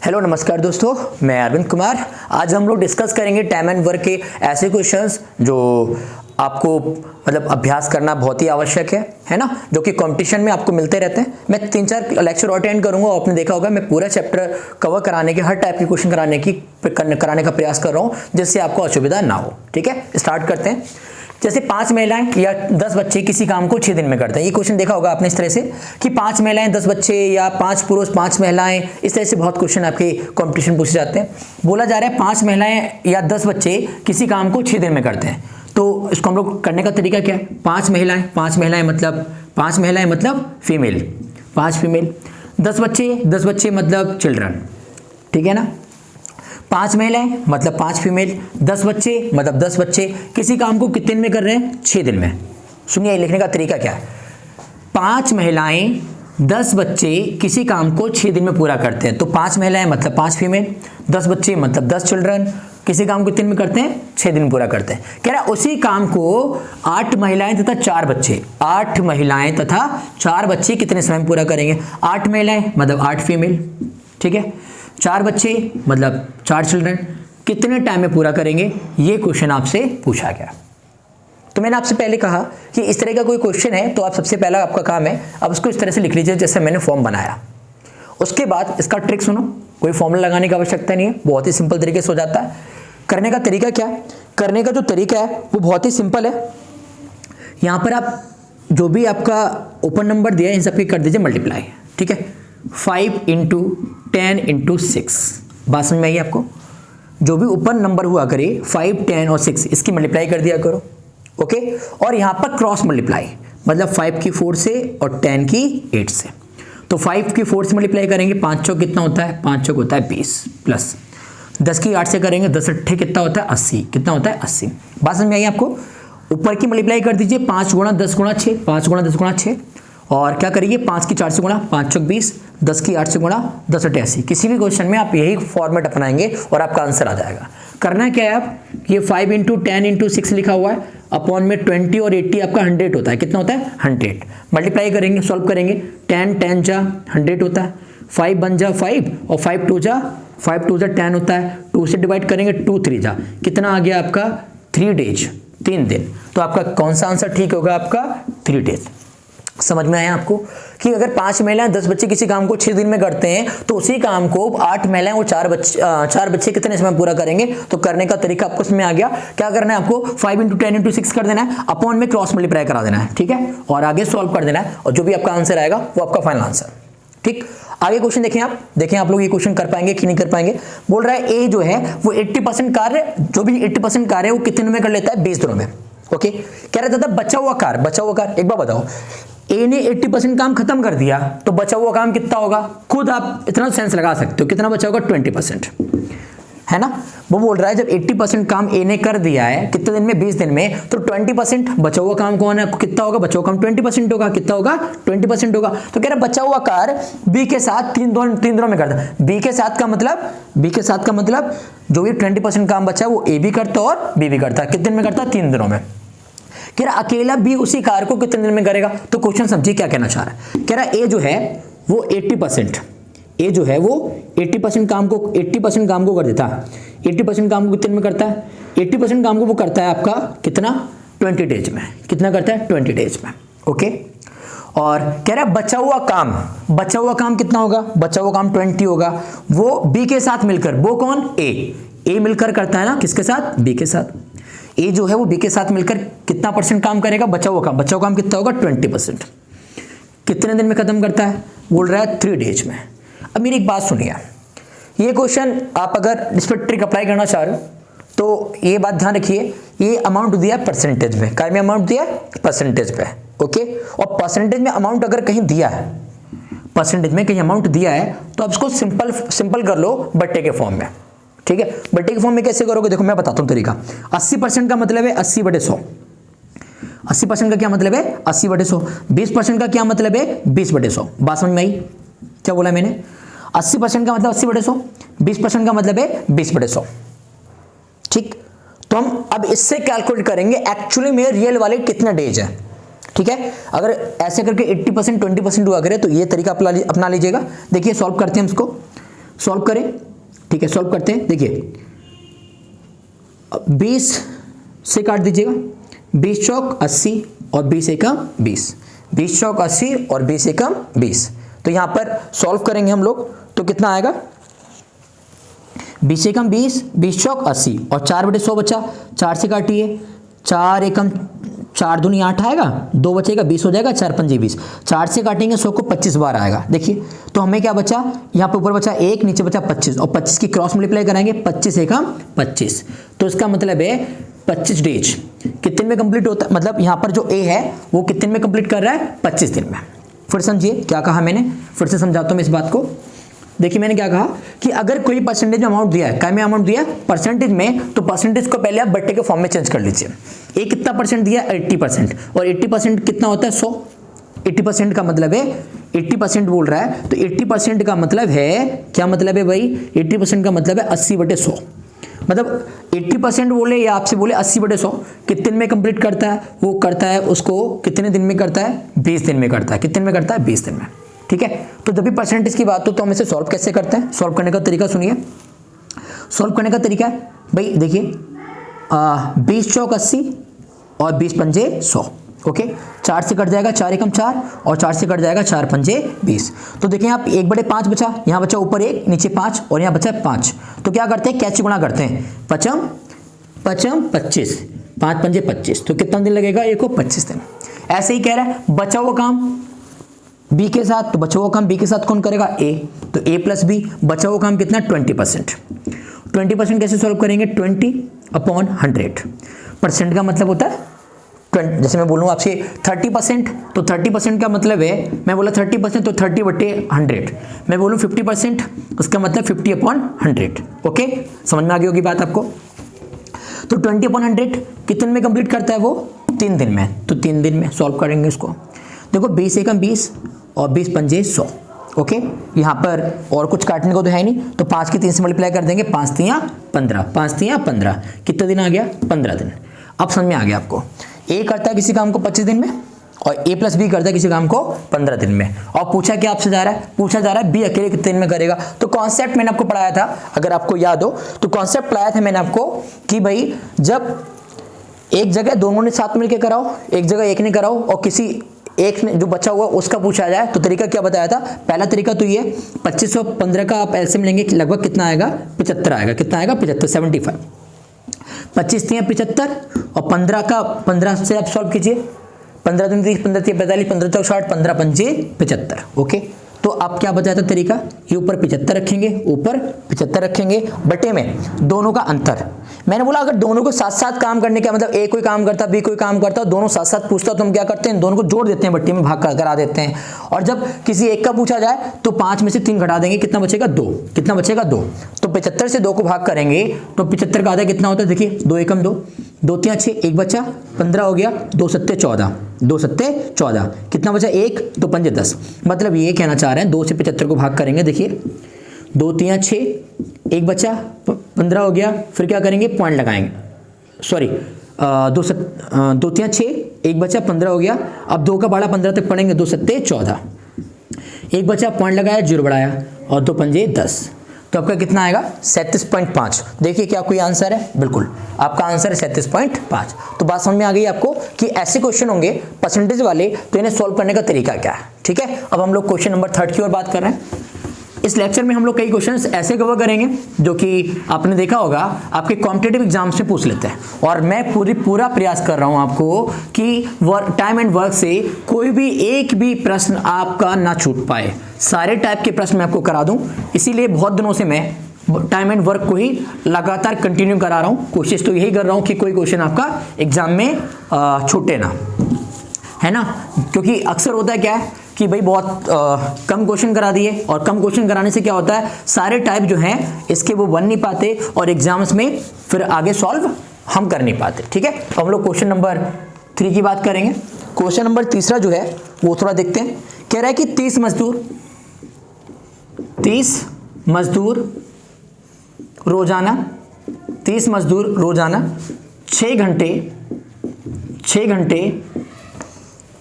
Hello नमस्कार दोस्तों, मैं अरविंद कुमार। आज हम लोग डिस्कस करेंगे टाइम एंड वर्क के ऐसे क्वेश्चंस जो आपको मतलब अभ्यास करना बहुत ही आवश्यक है ना, जो कि कंपटीशन में आपको मिलते रहते हैं। मैं 3-4 लेक्चर और अटेंड करूंगा। आपने देखा होगा मैं पूरा चैप्टर कवर कराने के, हर टाइप के क्वेश्चन कराने का प्रयास कर रहा हूँ, जिससे आपको असुविधा ना हो। ठीक है, स्टार्ट करते हैं। जैसे 5 महिलाएं या 10 बच्चे किसी काम को 6 दिन में करते हैं। ये क्वेश्चन देखा होगा आपने इस तरह से कि 5 महिलाएं 10 बच्चे या 5 पुरुष 5 महिलाएं, इस तरह से बहुत क्वेश्चन आपके कंपटीशन पूछे जाते हैं। बोला जा रहा है 5 महिलाएं या 10 बच्चे किसी काम को 6 दिन में करते हैं। तो इसको हम लोग करने का तरीका क्या है? 5 महिलाएं मतलब फीमेल, 5 फीमेल। 10 बच्चे मतलब चिल्ड्रन, ठीक है ना। 5 महिलाएं मतलब 5 फीमेल, 10 बच्चे मतलब 10 बच्चे किसी काम को कितने दिन में कर रहे हैं? 6 दिन में। सुनिए लिखने का तरीका क्या है। 5 महिलाएं 10 बच्चे किसी काम को 6 दिन में पूरा करते हैं। तो 5 महिलाएं मतलब 5 फीमेल, 10 बच्चे मतलब 10 चिल्ड्रन किसी काम को कितने दिन में करते हैं? 6 दिन में पूरा करते हैं। कह रहा है उसी काम को 8 महिलाएं तथा 4 बच्चे, 8 महिलाएं तथा 4 बच्चे कितने समय में पूरा करेंगे? 8 महिलाएं मतलब 8 फीमेल, ठीक है। 4 बच्चे मतलब 4 चिल्ड्रन कितने टाइम में पूरा करेंगे? ये क्वेश्चन आपसे पूछा गया। तो मैंने आपसे पहले कहा कि इस तरह का कोई क्वेश्चन है तो आप सबसे पहला आपका काम है अब उसको इस तरह से लिख लीजिए जैसे मैंने फॉर्म बनाया। उसके बाद इसका ट्रिक सुनो, कोई फॉर्मूला लगाने की आवश्यकता नहीं है, बहुत ही सिंपल तरीके से हो जाता है। करने का तरीका क्या है? करने का जो तरीका है वो बहुत ही सिंपल है। यहाँ पर आप जो भी आपका ओपन नंबर दिया है इन सबकी कर दीजिए मल्टीप्लाई, ठीक है। 5 × 10 × 6, बात समझ में आई आपको? जो भी ओपन नंबर हुआ करे 5, 10 और 6 इसकी मल्टीप्लाई कर दिया करो, ओके। और यहाँ पर क्रॉस मल्टीप्लाई मतलब 5 की 4 से और 10 की 8 से। तो 5 की 4 से मल्टीप्लाई करेंगे, 5 चौक कितना होता है? 5 चौक होता है 20, प्लस 10 की 8 से करेंगे, 10 अट्ठे कितना होता है? 80। कितना होता है? 80। बात समझ में आई आपको? ऊपर की मल्टीप्लाई कर दीजिए 5 × 10 × 6, 5 × 10 × 6 और क्या करिए 5 की 4 से गुणा, 5 चौक 20, 10 की 8 से गुणा, 10 अट्ठे 80। किसी भी क्वेश्चन में आप यही फॉर्मेट अपनाएंगे और आपका आंसर आ जाएगा। करना क्या है आप, ये 5 × 10 × 6 लिखा हुआ है, अपॉन में 20 और 80 आपका 100 होता है। कितना होता है? 100। मल्टीप्लाई करेंगे, सॉल्व करेंगे, 10 जा 100 होता है, 5 1 जा 5 और 5 2 जा 10 होता है। 2 से डिवाइड करेंगे, 2 3 जा कितना आ गया आपका? 3 डेज, 3 दिन। तो आपका कौन सा आंसर ठीक होगा? आपका 3 डेज। समझ में आया आपको कि अगर 5 महिलाएं 10 बच्चे किसी काम को 6 दिन में करते हैं तो उसी काम को 8 महिलाएं और 4 बच्चे कितने समय पूरा करेंगे? तो करने का तरीका आपको समझ में आ गया। क्या करना है आपको? 5 × 10 × 6 कर देना है, अपॉन में क्रॉस मल्टीप्लाई करा देना है, ठीक है, और आगे सॉल्व कर देना है और जो भी आपका आंसर आएगा वो आपका फाइनल आंसर। ठीक, आगे क्वेश्चन देखें आप लोग ये क्वेश्चन कर पाएंगे कि नहीं कर पाएंगे। बोल रहा है ए जो है वो 80% कार्य, जो भी 80% कार्य है वो कितने में कर लेता है? 20 दिनों में, ओके। कह रहा था बचा हुआ कार्य, एक बार बताओ, ए ने 80% काम खत्म कर दिया तो बचा हुआ काम कितना होगा? खुद आप इतना सेंस लगा सकते हो, कितना बचा होगा? 20%, है ना। वो बोल रहा है जब 80% काम ए ने कर दिया है कितने दिन में? 20 दिन में, तो 20% बचा हुआ काम कौन है? कितना होगा? बचा हुआ काम 20% होगा। कितना होगा? 20% होगा। तो कह रहा बचा हुआ कार्य बी के साथ 3 दिनों में करता है। बी के साथ का मतलब जो भी 20% काम बचा है वो ए भी करता है और बी भी करता है। कितने दिन में करता है? 3 दिनों में। कह रहा अकेला भी उसी कार्य को कितने दिन में करेगा? तो क्वेश्चन समझिए क्या कहना चाह रहा है। कह रहा ए जो है वो 80% काम को कर देता है। 80% काम को कितने में करता है? 80% काम को वो करता है आपका कितना? 20 डेज में। कितना करता है? 20 डेज में, ओके। और कह रहा है बचा हुआ काम कितना होगा? बचा हुआ काम 20 होगा। वो बी के साथ मिलकर, वो कौन? ए मिलकर करता है ना, किसके साथ? बी के साथ। ए जो है वो बी के साथ मिलकर कितना % काम करेगा? बचा हुआ काम कितना होगा? 20%। कितने दिन में खत्म करता है? बोल रहा है 3 डेज में। अब मेरी एक बात सुनिए, ये क्वेश्चन आप अगर इस पर ट्रिक अप्लाई करना चाह रहे हो तो ये बात ध्यान रखिए, ये अमाउंट दिया है परसेंटेज में, काय में अमाउंट दिया है? परसेंटेज पे, ओके। और परसेंटेज में अमाउंट अगर कहीं दिया है, परसेंटेज में कहीं अमाउंट दिया है तो आप इसको सिंपल कर लो बट्टे के फॉर्म में, ठीक है। बट्टे के फॉर्म में कैसे करोगे? देखो मैं बताता हूं तरीका। 80% का मतलब है 80/100। 80% का क्या मतलब है? 80/100। 20% का क्या मतलब है? 20/100। बात समझ में आई? क्या बोला मैंने? 80% का मतलब 80/100, 20% का मतलब है 20/100, ठीक। तो हम अब इससे कैलकुलेट करेंगे एक्चुअली में रियल वाले कितने डेज है, ठीक है। अगर ऐसे करके 80% 20% हुआ करे तो ये तरीका अपना लीजिएगा। देखिए सॉल्व करते हैं इसको। सॉल्व करें, ठीक है, सॉल्व करते हैं। देखिए 20 से काट दीजिएगा, 20 चौक 80 और 20 एकम 20, 20 चौक 80 और 20 एकम 20। तो यहां पर सॉल्व करेंगे हम लोग तो कितना आएगा, 20 एकम 20, 20 चौक 80 और 4/100 बचा, 4 से काटिए, 4 एकम 4 दूनी 8 आएगा, 2 बचेगा, 20 हो जाएगा, 4 पंजे 20, 4 से काटेंगे 100 को 25 बार आएगा। देखिए तो हमें क्या बचा, यहाँ पे ऊपर बचा 1, नीचे बचा 25 और 25 की क्रॉस मल्टीप्लाई कराएंगे, 25 एकम 25। तो इसका मतलब है 25 डेज कितने में कंप्लीट होता है, मतलब यहाँ पर जो ए है वो कितने में कंप्लीट कर रहा है, 25 दिन में। फिर समझिए क्या कहा मैंने, फिर से समझाता हूँ मैं इस बात को। देखिए मैंने क्या कहा कि अगर कोई परसेंटेज में अमाउंट दिया है, क्या में अमाउंट दिया है परसेंटेज में, तो परसेंटेज को पहले आप बट्टे के फॉर्म में चेंज कर लीजिए। ए कितना परसेंट दिया, 80%, और 80% कितना होता है 100, 80% का मतलब है 80% बोल रहा है, तो 80% का मतलब है क्या, मतलब है भाई 80% का मतलब है 80/100, मतलब 80% बोले या आपसे बोले 80/100 कितने दिन में कंप्लीट करता है, वो करता है उसको कितने दिन में करता है, 20 दिन में करता है। कितने में करता है, 20 दिन में, ठीक है। तो जब भी परसेंटेज की बात हो तो हम इसे सॉल्व कैसे करते हैं, सॉल्व करने का तरीका सुनिए। सॉल्व करने का तरीका है भाई, देखिए 20 चौक 80 और 20 पंजे 100, ओके। 4 से कट जाएगा 4 एकम 4 और 4 से कट जाएगा 4 पंजे 20। तो देखें आप 1/5 बचा, यहाँ बचा ऊपर 1 नीचे 5 और यहाँ बचा 5। तो क्या करते हैं, कैसे गुणा करते हैं, 5 5 25, 5 पंजे 25, तो कितना दिन लगेगा, एक को 25 दिन। ऐसे ही कह रहा है बचा हुआ काम बी के साथ, तो बचा हुआ काम बी के साथ कौन करेगा, ए, तो ए प्लस बी, बचा हुआ काम कितना 20%। 20% कैसे सॉल्व करेंगे, 20/100। परसेंट का मतलब होता है 20, जैसे मैं बोलूँ आपसे 30%, तो 30% का मतलब है, मैं बोला 30% तो 30/100, मैं बोलूँ 50%, उसका मतलब 50/100, ओके। समझ में आ गई होगी बात आपको। तो 20/100 कितने में कंप्लीट करता है वो, 3 दिन में, तो 3 दिन में सॉल्व करेंगे इसको। देखो 20 एकम 20 और 20 पंजे 100, ओके। यहाँ पर और कुछ काटने को तो है नहीं, तो 5 की 3 से मल्टीप्लाई कर देंगे, 5 3 15, 5 3 15, कितना दिन आ गया, 15 दिन। अब समझ में आ गया आपको, ए करता है किसी काम को 25 दिन में और ए प्लस बी करता है किसी काम को 15 दिन में। और पूछा क्या आपसे जा रहा है, पूछा जा रहा है बी अकेले कितने दिन में करेगा। तो कॉन्सेप्ट मैंने आपको पढ़ाया था, अगर आपको याद हो तो कॉन्सेप्ट पढ़ाया था मैंने आपको कि भाई जब एक जगह दोनों ने साथ मिलकर कराओ, एक जगह एक ने कराओ और किसी एक ने जो बचा हुआ उसका पूछा जाए, तो तरीका क्या बताया था। पहला तरीका तो ये 25 और 15 का आप एलसीएम लेंगे, लगभग कितना आएगा, 75 आएगा। कितना आएगा, 75, 75। 25 3 75 और 15 का 15 से आप सॉल्व कीजिए, 15 दूनी 30, 15 3 45, 15 चौक 60, 15 पंजे 75, ओके। तो अब क्या बताया था तरीका, ये ऊपर 75 रखेंगे, ऊपर 75 रखेंगे, बटे में दोनों का अंतर। मैंने बोला अगर दोनों को साथ साथ काम करने का मतलब ए कोई काम करता बी कोई काम करता, दोनों साथ साथ पूछता, तो हम क्या करते हैं, दोनों को जोड़ देते हैं, बट्टी में भाग करा देते हैं। और जब किसी एक का पूछा जाए तो 5 में से 3 घटा देंगे, कितना बचेगा 2, कितना बचेगा 2। तो 75 से 2 को भाग करेंगे तो 75 का आधा कितना होता है, देखिए 2 एकम 2, 2 3 6, 1 बचा, 15 हो गया, 2 सत्ते 14, 2 सत्ते 14, कितना बचा 1, 2 पंजे 10। मतलब ये कहना चाह रहे हैं 2 से 75 को भाग करेंगे, देखिए 2 3 6, 1 बचा, 15 हो गया, फिर क्या करेंगे, पॉइंट लगाएंगे, सॉरी 2 3 6, 1 बचा, 15 हो गया। अब 2 का बाड़ा 15 तक पढ़ेंगे, 2 सत्ते 14, 1 बचा, पॉइंट लगाया, 0 बढ़ाया और 2 पंजे 10। तो आपका कितना आएगा, 37.5। देखिए क्या कोई आंसर है, बिल्कुल आपका आंसर है 37.5। तो बात समझ में आ गई आपको कि ऐसे क्वेश्चन होंगे परसेंटेज वाले, तो इन्हें सॉल्व करने का तरीका क्या है, ठीक है। अब हम लोग क्वेश्चन नंबर 3 की ओर बात कर रहे हैं। इस लेक्चर में हम लोग कई क्वेश्चंस ऐसे कवर करेंगे जो कि आपने देखा होगा आपके कॉम्पिटिटिव एग्जाम से पूछ लेते हैं, और मैं पूरा प्रयास कर रहा हूं आपको कि टाइम एंड वर्क से कोई भी एक भी प्रश्न आपका ना छूट पाए। सारे टाइप के प्रश्न मैं आपको करा दूं, इसीलिए बहुत दिनों से मैं टाइम एंड वर्क को ही लगातार कंटिन्यू करा रहा हूं। कोशिश तो यही कर रहा हूं कि कोई क्वेश्चन आपका एग्जाम में छूटे ना, है ना। क्योंकि अक्सर होता है क्या है कि भाई बहुत कम क्वेश्चन करा दिए, और कम क्वेश्चन कराने से क्या होता है, सारे टाइप जो हैं इसके वो बन नहीं पाते और एग्जाम्स में फिर आगे सॉल्व हम कर नहीं पाते, ठीक है। तो हम लोग क्वेश्चन नंबर 3 की बात करेंगे। क्वेश्चन नंबर 3 जो है वो थोड़ा देखते हैं। कह रहा है कि 30 मजदूर रोजाना 6 घंटे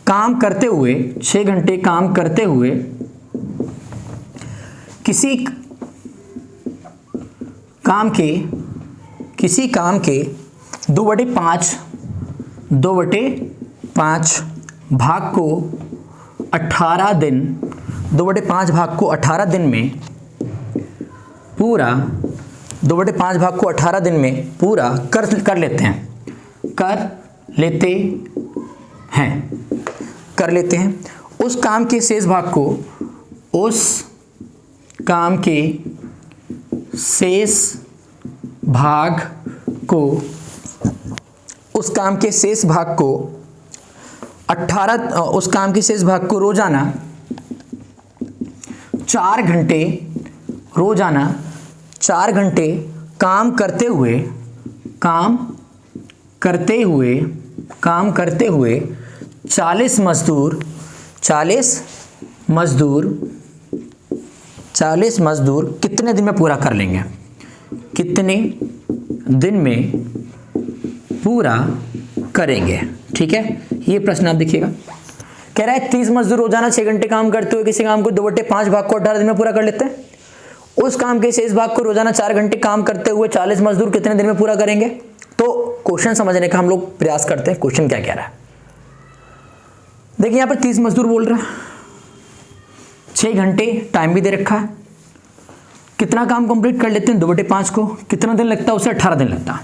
काम करते हुए 6 घंटे काम करते हुए किसी काम के, किसी काम के 2/5 भाग को 18 दिन, 2/5 भाग को 18 दिन में पूरा, 2/5 भाग को 18 दिन में पूरा कर लेते हैं। उस काम के शेष भाग को, उस काम के शेष भाग को 18, उस काम के शेष भाग को रोजाना 4 घंटे काम करते हुए 40 मजदूर कितने दिन में पूरा कर लेंगे? कितने दिन में पूरा करेंगे? ठीक है, ये प्रश्न आप देखिएगा। कह रहा है 30 मजदूर रोजाना 6 घंटे काम करते हुए किसी काम को 2/5 भाग को 18 दिन में पूरा कर लेते हैं। उस काम के शेष भाग को रोजाना 4 घंटे काम करते हुए 40 मजदूर कितने दिन में पूरा करेंगे? तो क्वेश्चन समझने का हम लोग प्रयास करते हैं, क्वेश्चन क्या कह रहा है। देखिए यहां पर 30 मजदूर बोल रहा है, 6 घंटे टाइम भी दे रखा है। कितना काम कंप्लीट कर लेते हैं? 2/5 को कितना दिन लगता है? उसे 18 दिन लगता है।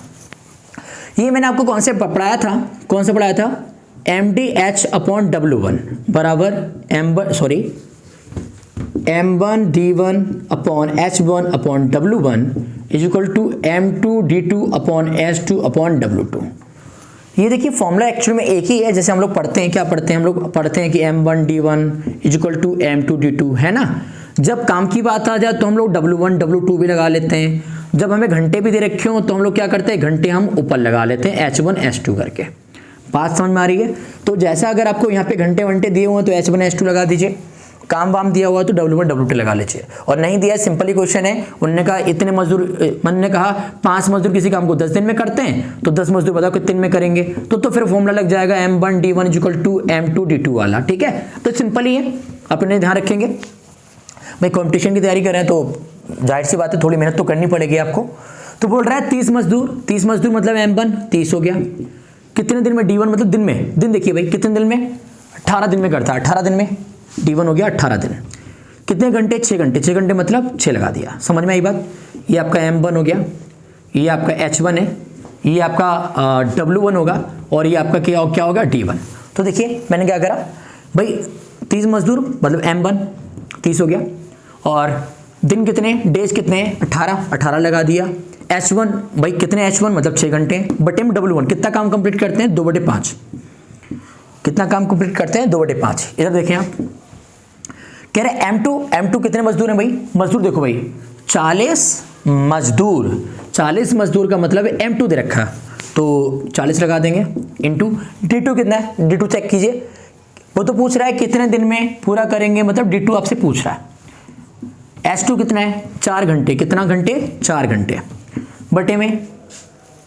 ये मैंने आपको कॉन्सेप्ट पढ़ाया था, कौन सा पढ़ाया था? MDH/W1 बराबर M1D1/H1/W1 is equal to M2D2/H2/W2। ये देखिए फॉर्मूला एक्चुअली में एक ही है, जैसे हम लोग पढ़ते हैं, क्या पढ़ते हैं हम लोग? पढ़ते हैं कि M1D1 is equal to M2D2, है ना। जब काम की बात आ जाए तो हम लोग W1 W2 भी लगा लेते हैं। जब हमें घंटे भी दे रखे हो तो हम लोग क्या करते हैं? घंटे हम ऊपर लगा लेते हैं H1 H2 करके। बात समझ में आ रही है? तो जैसा अगर आपको यहाँ पे घंटे वंटे दिए हुए हैं तो H1 H2 लगा दीजिए, काम वाम दिया हुआ तो W1 W2 लगा लीजिए, और नहीं दिया सिंपल ही क्वेश्चन है। उन्होंने कहा इतने मजदूर, मैंने कहा 5 मजदूर किसी काम को 10 दिन में करते हैं, तो 10 मजदूर बताओ कितने दिन में करेंगे? तो फिर फॉर्मूला लग जाएगा M1D1 is equal to M2D2 वाला। ठीक है, तो सिंपल ही है, अपने ध्यान रखेंगे। भाई कॉम्पिटिशन की तैयारी कर रहे हैं तो जाहिर सी बात है थोड़ी मेहनत तो करनी पड़ेगी आपको। तो बोल रहा है 30 मजदूर मतलब M1 30 हो गया। कितने दिन में? D1 मतलब दिन में, दिन देखिए भाई कितने दिन में? 18 दिन में करता है, 18 दिन में D1 हो गया 18 दिन। कितने घंटे? 6 घंटे, 6 घंटे मतलब 6 लगा दिया। समझ में आई बात? ये आपका M1 हो गया, ये आपका H1 है, ये आपका W1 होगा, और ये आपका क्या होगा? D1। तो देखिए मैंने क्या करा भाई, 30 मजदूर मतलब M1 30 हो गया, और दिन कितने, डेज कितने? 18 लगा दिया। H1 भाई कितने? H1 मतलब 6 घंटे, बटे में W1 कितना काम कंप्लीट करते हैं? 2/5। कितना काम कंप्लीट करते हैं? 2/5। इधर देखें आप, कह रहे M2 कितने मजदूर हैं भाई? मजदूर देखो भाई 40 मजदूर का मतलब M2 दे रखा, तो 40 लगा देंगे इंटू D2 कितना है? D2 चेक कीजिए, वो तो पूछ रहा है कितने दिन में पूरा करेंगे, मतलब D2 आपसे पूछ रहा है। H2 कितना है? 4 घंटे, कितना घंटे? 4 घंटे, बटे में,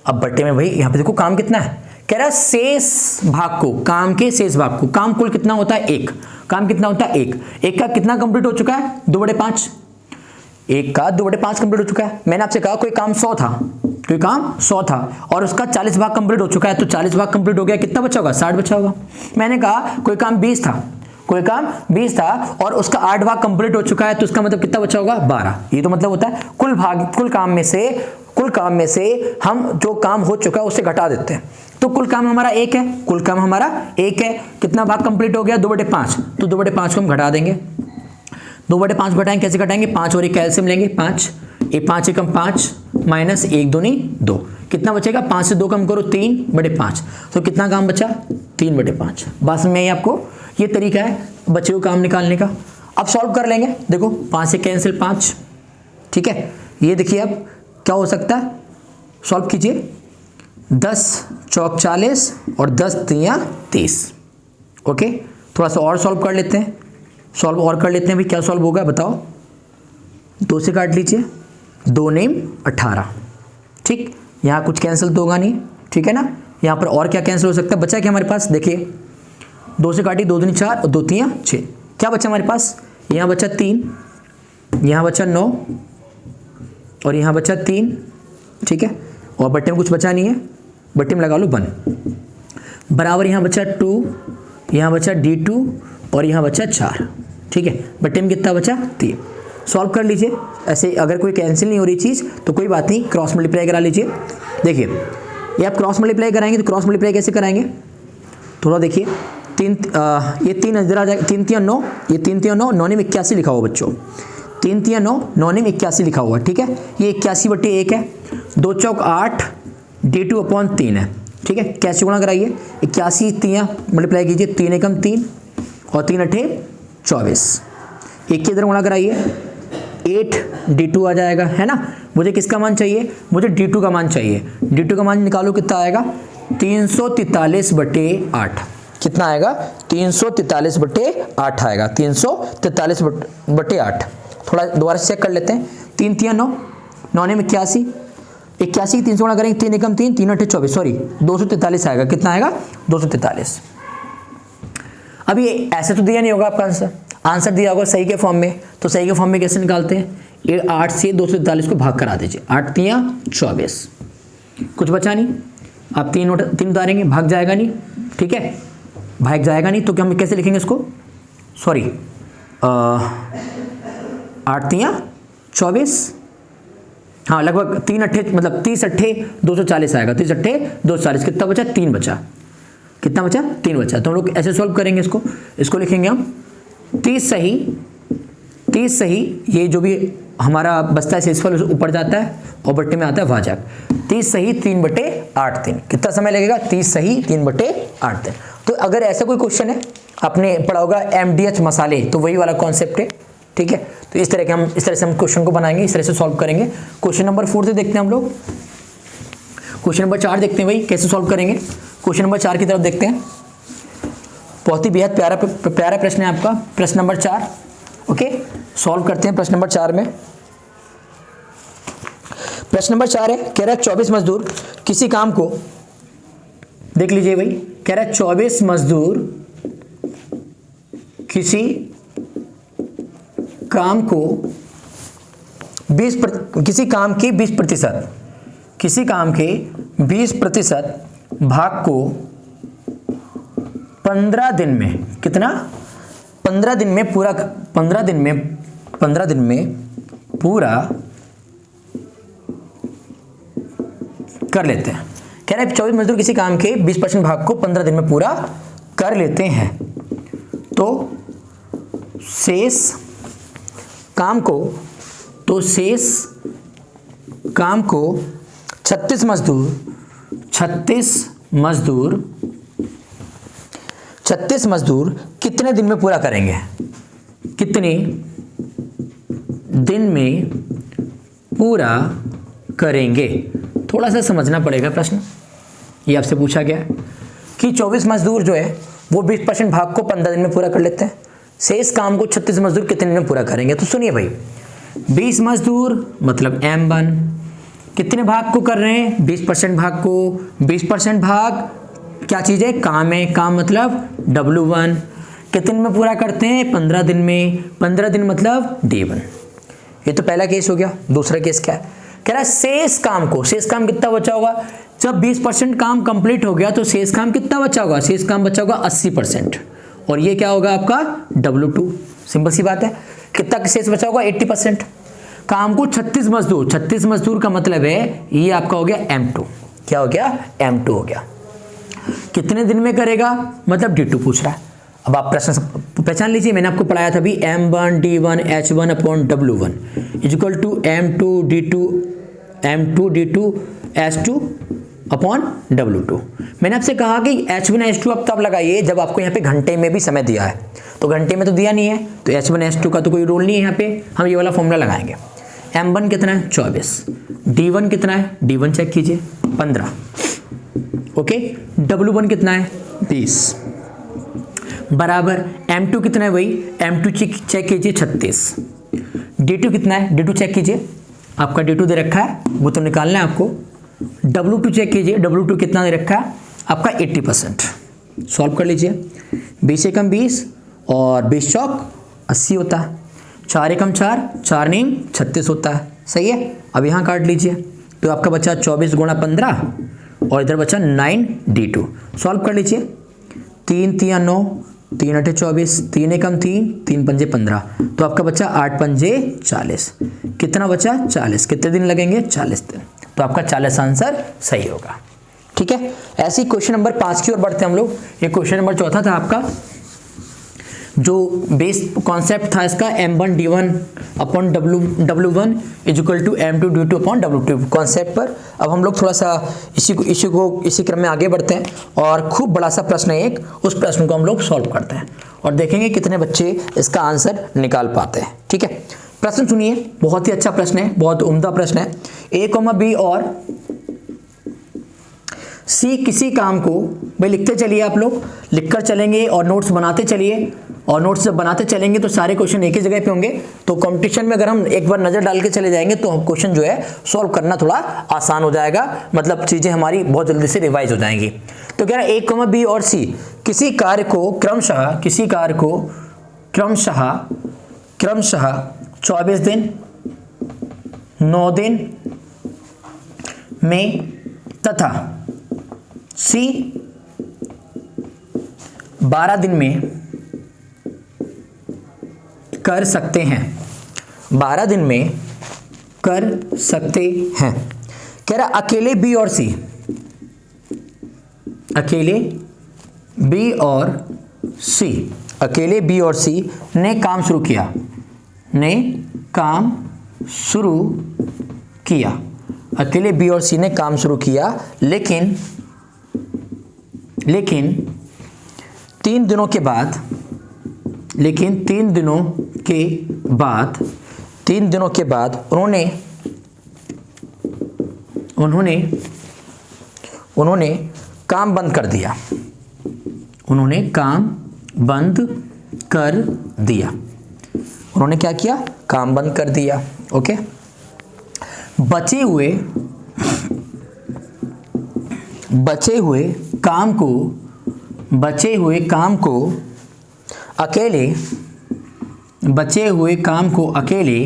अब बटे में भाई यहाँ पे देखो काम कितना है, कह रहा है शेष भाग को, काम के शेष भाग को, काम कुल कितना होता है? 1, काम कितना होता है? 1 का कितना कंप्लीट हो चुका है? 2/5, 1 का 2/5 कंप्लीट हो चुका है। मैंने आपसे कहा कोई काम 100 था, और उसका 40 भाग कंप्लीट हो चुका है, तो 40 भाग कंप्लीट हो गया, कितना बचा होगा? 60 बचा होगा। मैंने कहा कोई काम 20 था और उसका 8 भाग कंप्लीट हो चुका है, तो उसका मतलब कितना बचा होगा? 12। ये तो मतलब होता है कुल काम में से हम जो काम हो चुका है उसे घटा देते हैं, तो कुल काम हमारा 1 है। कितना भाग कंप्लीट हो गया? 2/5, तो 2/5 को हम घटा देंगे। 2/5 घटाएंगे, कैसे घटाएंगे? 5 और 1 कैल्सियम लेंगे, 5 एकम 5 माइनस 1 दूनी 2, कितना बचेगा? 5 से 2 कम करो 3/5, तो कितना काम बचा? 3/5। बात में आपको ये तरीका है बचे हुए काम निकालने का। अब सॉल्व कर लेंगे, देखो 5 से कैंसिल 5, ठीक है। ये देखिए अब क्या हो सकता है, सॉल्व कीजिए, 10 चौक 40 और 10 तियां 30। ओके, थोड़ा सा और सॉल्व कर लेते हैं, भाई क्या सॉल्व होगा बताओ? 2 से काट लीजिए, 2 नेम 18, ठीक। यहाँ कुछ कैंसिल तो होगा नहीं, ठीक है ना। यहाँ पर और क्या कैंसिल हो सकता है? बचा क्या हमारे पास? देखिए 2 से काटी, 2 दूनी 4 और 2 तियां 6, क्या बचा हमारे पास? यहाँ बचा 3, यहाँ बचा 9 और यहाँ बचा 3, ठीक है, और बट्टे में कुछ बचा नहीं है, बट्टे में लगा लो 1 बराबर यहाँ बचा 2, यहाँ बचा D2 और यहाँ बचा 4, ठीक है। बट्टे में कितना बचा 3। सॉल्व कर लीजिए। ऐसे अगर कोई कैंसिल नहीं हो रही चीज़ तो कोई बात नहीं, क्रॉस मल्टीप्लाई करा लीजिए। देखिए ये आप क्रॉस मल्टीप्लाई कराएंगे तो क्रॉस मल्टीप्लाई कैसे कराएंगे, थोड़ा देखिए। ये 3 इधर आ जाएगा, 3 3 9, ये 3 3 9, 9 में 81 लिखा हुआ बच्चों, 3 3 9, 9 में 81 लिखा हुआ, ठीक है। ये 81/1 है, 2 चौक 8, D2/3 है, ठीक है। कैसे गुणा कराइए, 81 3 मल्टीप्लाई कीजिए, 3 एकम 3 और 3 अठे 24, एक के इधर गुणा कराइए, 8 D2 आ जाएगा, है ना। मुझे किसका मान चाहिए, मुझे D2 का मान चाहिए। D2 का मान निकालो, कितना आएगा 343/8, कितना आएगा 343/8 आएगा, 343/8। थोड़ा दोबारा चेक कर लेते हैं। 3 3 9, 9 में 81, 81 300 गुणा करेंगे, 3 एकम 3, 3 अठे 24, सॉरी 243 आएगा, कितना आएगा 243। अब ये ऐसे तो दिया नहीं होगा आपका आंसर, आंसर दिया होगा सही के फॉर्म में। तो सही के फॉर्म में कैसे निकालते हैं, ये 8 से 243 को भाग करा दीजिए, 8 3 24, कुछ बचा नहीं। आप 3 उतारेंगे, भाग जाएगा नहीं, ठीक है, भाग जाएगा नहीं। तो क्या हम कैसे लिखेंगे इसको, सॉरी 8 3 24, हाँ लगभग 3 अट्ठे मतलब 30 अट्ठे 240 आएगा, 30 अट्ठे 240, कितना बचा 3 बचा, कितना बचा 3 बचा। तो हम लोग ऐसे सॉल्व करेंगे इसको लिखेंगे हम 30 सही, ये जो भी हमारा बचता है शेषफल ऊपर जाता है और बट्टे में आता है भाजक। 30 सही 3/8 3, कितना समय लगेगा 30 सही 3/8 3। तो अगर ऐसा कोई क्वेश्चन है, आपने पढ़ा होगा MDH मसाले, तो वही वाला कॉन्सेप्ट है, ठीक है। तो इस तरह से हम क्वेश्चन को बनाएंगे, इस तरह से सॉल्व करेंगे। क्वेश्चन नंबर 4 से देखते हैं हम लोग, क्वेश्चन नंबर 4 देखते हैं भाई कैसे सॉल्व करेंगे। क्वेश्चन नंबर 4 की तरफ देखते हैं, बहुत ही बेहद प्यारा प्रश्न है आपका, प्रश्न नंबर 4। ओके, सॉल्व करते हैं प्रश्न नंबर 4 में। प्रश्न नंबर 4 है, कह रहा है 24 मजदूर किसी काम को, देख लीजिए भाई, कह रहा है 24 मजदूर किसी काम को किसी काम के 20% भाग को 15 दिन में, कितना 15 दिन में पूरा कर लेते हैं। कह रहे हैं 24 मजदूर किसी काम के 20% भाग को 15 दिन में पूरा कर लेते हैं, तो शेष काम को 36 मजदूर कितने दिन में पूरा करेंगे, कितने दिन में पूरा करेंगे। थोड़ा सा समझना पड़ेगा प्रश्न, ये आपसे पूछा गया कि 24 मजदूर जो है वो 20% भाग को 15 दिन में पूरा कर लेते हैं, शेष काम को 36 मजदूर कितने दिन में पूरा करेंगे। तो सुनिए भाई, 20 मजदूर मतलब M1 कितने भाग को कर रहे हैं, 20% भाग को, 20% भाग क्या चीज़ है, काम है, काम मतलब W1 कितने दिन में पूरा करते हैं, 15 दिन में, 15 दिन मतलब D1। ये तो पहला केस हो गया। दूसरा केस क्या है, कह रहा है शेष काम कितना बचा होगा, जब 20% काम कंप्लीट हो गया तो शेष काम कितना बचा होगा, शेष काम बचा होगा 80%, और ये क्या होगा आपका W2। सिंपल सी बात है, कितना शेष बचा होगा 80%। काम को 36 मजदूर का मतलब है ये आपका हो गया M2, क्या हो गया M2 हो गया। कितने दिन में करेगा मतलब D2 पूछ रहा है। अब आप प्रश्न पहचान लीजिए, मैंने आपको पढ़ाया था भी M1 D1 H1/W1 equal to M2 D2 H2/W2। मैंने आपसे कहा कि H1 H2 अब तब लगाइए जब आपको यहाँ पे घंटे में भी समय दिया है, तो घंटे में तो दिया नहीं है, तो H1 H2 का तो कोई रोल नहीं है यहाँ पे। हम ये वाला फॉर्मूला लगाएंगे। M1 कितना है 24, D1 कितना है, D1 चेक कीजिए 15, ओके, W1 कितना है 20 बराबर M2 कितना है भाई, M2 चेक कीजिए 36, D2 कितना है, D2 चेक कीजिए, आपका D2 दे रखा है वो तो निकालना है आपको। W2 चेक कीजिए, W2 कितना दे रखा है आपका 80%। सॉल्व कर लीजिए, 20 एकम 20 और 20 चौक 80 होता है, 4 एकम 4, 4 9 36 होता है, सही है। अब यहाँ काट लीजिए, तो आपका बचा 24 गुणा 15 और इधर बचा 9d2। सॉल्व कर लीजिए। 3 तिया 9, 3 अठे 24, 3 एकम 3, 3 पंजे 15, तो आपका बचा 8 पंजे 40। कितना बचा? 40। कितने दिन लगेंगे? 40 दिन। तो आपका 40 आंसर सही होगा। ठीक है, ऐसे ही क्वेश्चन नंबर 5 की ओर बढ़ते हैं हम लोग। ये क्वेश्चन नंबर चौथा था आपका, जो बेस कॉन्सेप्ट था इसका m1d1 upon w1 is equal to m2d2 upon w2 concept पर। अब हम लोग थोड़ा सा इसी क्रम में आगे बढ़ते हैं और खूब बड़ा सा प्रश्न है एक, उस प्रश्न को हम लोग सॉल्व करते हैं और देखेंगे कितने बच्चे इसका आंसर निकाल पाते हैं। ठीक है, प्रश्न सुनिए, बहुत ही अच्छा प्रश्न है, बहुत उम्दा प्रश्न है। a, b और सी किसी काम को, भाई लिखते चलिए, आप लोग लिखकर चलेंगे और नोट्स बनाते चलिए, और नोट्स जब बनाते चलेंगे तो सारे क्वेश्चन एक ही जगह पे होंगे। तो कंपटीशन में अगर हम एक बार नज़र डाल के चले जाएंगे तो क्वेश्चन जो है सॉल्व करना थोड़ा आसान हो जाएगा, मतलब चीज़ें हमारी बहुत जल्दी से रिवाइज हो जाएंगी। तो कह रहा है a, b और c किसी कार्य को क्रमशः 24 दिन, 9 दिन में तथा C 12 दिन में कर सकते हैं। 12 दिन में कर सकते हैं। कह रहा अकेले B और C, अकेले B और C ने काम शुरू किया, अकेले B और C ने काम शुरू किया, लेकिन 3 दिनों के बाद, उन्होंने काम बंद कर दिया। उन्होंने क्या किया? काम बंद कर दिया। ओके, बचे हुए काम को अकेले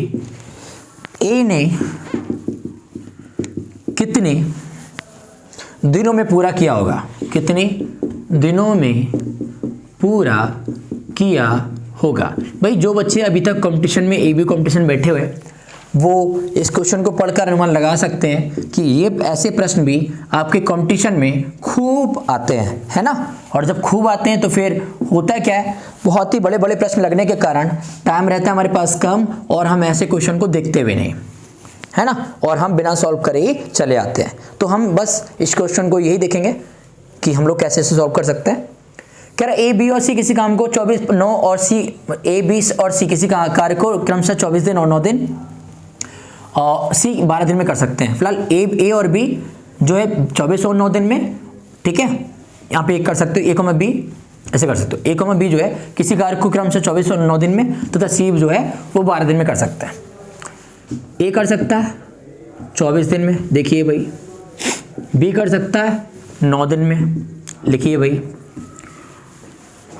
ए ने कितने दिनों में पूरा किया होगा? कितने दिनों में पूरा किया होगा? भाई जो बच्चे अभी तक कंपटीशन में, AB कंपटीशन बैठे हुए, वो इस क्वेश्चन को पढ़कर अनुमान लगा सकते हैं कि ये ऐसे प्रश्न भी आपके कंपटीशन में खूब आते हैं, है ना। और जब खूब आते हैं तो फिर होता है क्या है, बहुत ही बड़े बड़े प्रश्न लगने के कारण टाइम रहता है हमारे पास कम, और हम ऐसे क्वेश्चन को देखते हुए नहीं, है ना, और हम बिना सॉल्व करे ही चले आते हैं। तो हम बस इस क्वेश्चन को यही देखेंगे कि हम लोग कैसे इसे सॉल्व कर सकते हैं। कह रहा है A, B और C किसी काम को 24, 9 और C, A, B और C किसी कार्य को क्रमशः 24 दिन और 9 दिन और C 12 दिन में कर सकते हैं। फिलहाल A और B जो है 24 और 9 दिन में, ठीक है, यहाँ पे एक कर सकते हो, A, B ऐसे कर सकते हो। A, B जो है किसी कार्य को क्रमशः 24 और 9 दिन में तथा C जो है वो 12 दिन में कर सकता है। A कर सकता है 24 दिन में, देखिए भाई। B कर सकता है 9 दिन में, लिखिए भाई।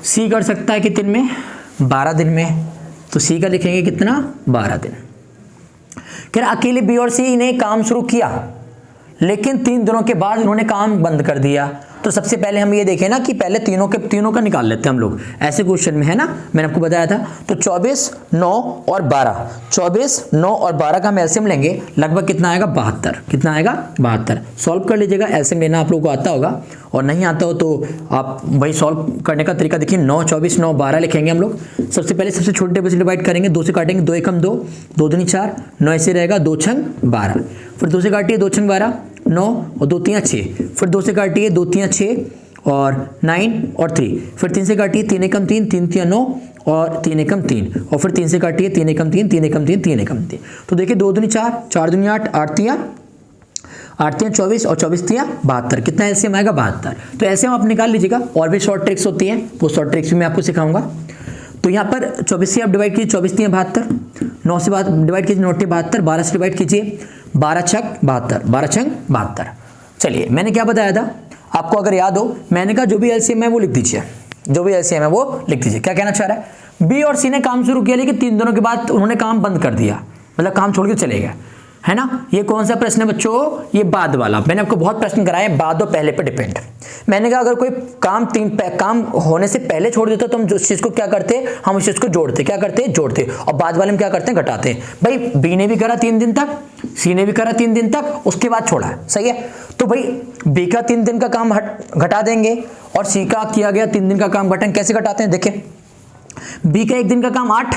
C कर सकता है कितने में? 12 दिन में, तो C का लिखेंगे कितना? 12 दिन। कह रहा अकेले B और C ने काम शुरू किया, लेकिन 3 दिनों के बाद उन्होंने काम बंद कर दिया। तो सबसे पहले हम ये देखें ना कि पहले तीनों का निकाल लेते हैं हम लोग, ऐसे क्वेश्चन में, है ना, मैंने आपको बताया था। तो 24, 9 और 12, 24, 9 और 12 का हम एलसीएम लेंगे, लगभग कितना आएगा? 72। कितना आएगा? 72। सॉल्व कर लीजिएगा, एलसीएम लेना आप लोगों को आता होगा, और नहीं आता हो तो आप वही सॉल्व करने का तरीका देखिए। 9, 24, 9, 12 लिखेंगे हम लोग। सबसे पहले सबसे छोटे टेबल से डिवाइड करेंगे, 2 से काटेंगे, 2 एकम 2, 2 दूनी 4, 9 ऐसे रहेगा, 2 छंग 12, फिर 2 से काटिए, 2 छंग 12, 9 और 2 तियां 6, फिर 2 से काटिए, 2 तियां 6 और 9 और 3, फिर 3 से काटिए, 3 एकम 3, 3 तियां 9 और 3 एकम 3, और फिर 3 से काटिए, 3 एकम 3, 3 एकम 3, 3 एकम 3। तो देखिए 2 दूनी 4, 4 दूनी 8, 8 तियां 24 और 24 तियां 72। कितना एलसीएम आएगा? 72। तो एलसीएम आप निकाल लीजिएगा। और भी शॉर्ट ट्रिक्स होती हैं, वो शॉर्ट ट्रिक्स भी मैं आपको सिखाऊंगा। तो यहाँ पर 24 से आप डिवाइड कीजिए, 24 तियां 72, 9 से डिवाइड कीजिए, 9 72, 12 से डिवाइड कीजिए, 12 छक 72, 12 छंग 72। चलिए, मैंने क्या बताया था आपको, अगर याद हो, मैंने कहा जो भी एलसीएम है वो लिख दीजिए, जो भी एलसीएम है वो लिख दीजिए। क्या कहना चाह रहा है? बी और सी ने काम शुरू किया, लेकिन 3 दिनों के बाद उन्होंने काम बंद कर दिया, मतलब काम छोड़ के चले गए, है ना। ये कौन सा प्रश्न है बच्चों, ये बाद वाला। मैंने आपको बहुत प्रश्न कराए बाद और पहले पे डिपेंड। मैंने कहा अगर कोई काम काम होने से पहले छोड़ देते तो हम उस चीज को क्या करते, हम उस चीज को जोड़ते, क्या करते, जोड़ते, और बाद वाले में क्या करते हैं, घटाते हैं। भाई बी ने भी करा 3 दिन तक, सी ने भी करा 3 दिन तक, उसके बाद छोड़ा है, सही है। तो भाई बी का 3 दिन का काम घटा देंगे और सी का किया गया 3 दिन का काम घटाएंगे। कैसे घटाते हैं, देखिए बी का 1 दिन का काम 8,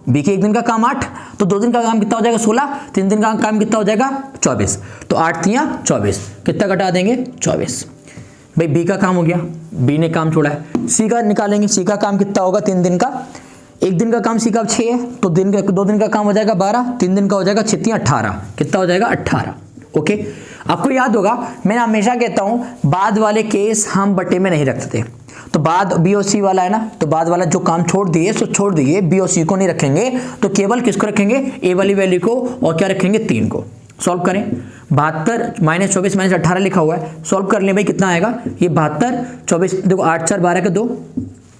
बी के 1 दिन का काम 8, तो 2 दिन का काम कितना हो जाएगा 16, 3 दिन का काम कितना हो जाएगा 24, तो 8 तियां 24, कितना घटा देंगे 24। भाई बी का काम हो गया, बी ने काम छोड़ा है। सी का निकालेंगे, सी का काम कितना होगा 3 दिन का, 1 दिन का काम सी का 6 है, तो 2 दिन का काम हो जाएगा 12, 3 दिन का हो जाएगा 6 18, कितना हो जाएगा 18। ओके, आपको याद होगा मैं हमेशा कहता हूं बाद वाले केस हम बटे में नहीं रखते। तो बाद बी और सी वाला है ना, तो बाद वाला जो काम छोड़ दिए सो छोड़ दिए, बी और सी को नहीं रखेंगे, तो केवल किसको रखेंगे, ए वाली वैल्यू को, और क्या रखेंगे 3 को। सॉल्व करें, 72 - 24 - 18 लिखा हुआ है, सॉल्व कर लें भाई कितना आएगा, ये 72 24, देखो 8 4 12 के 2,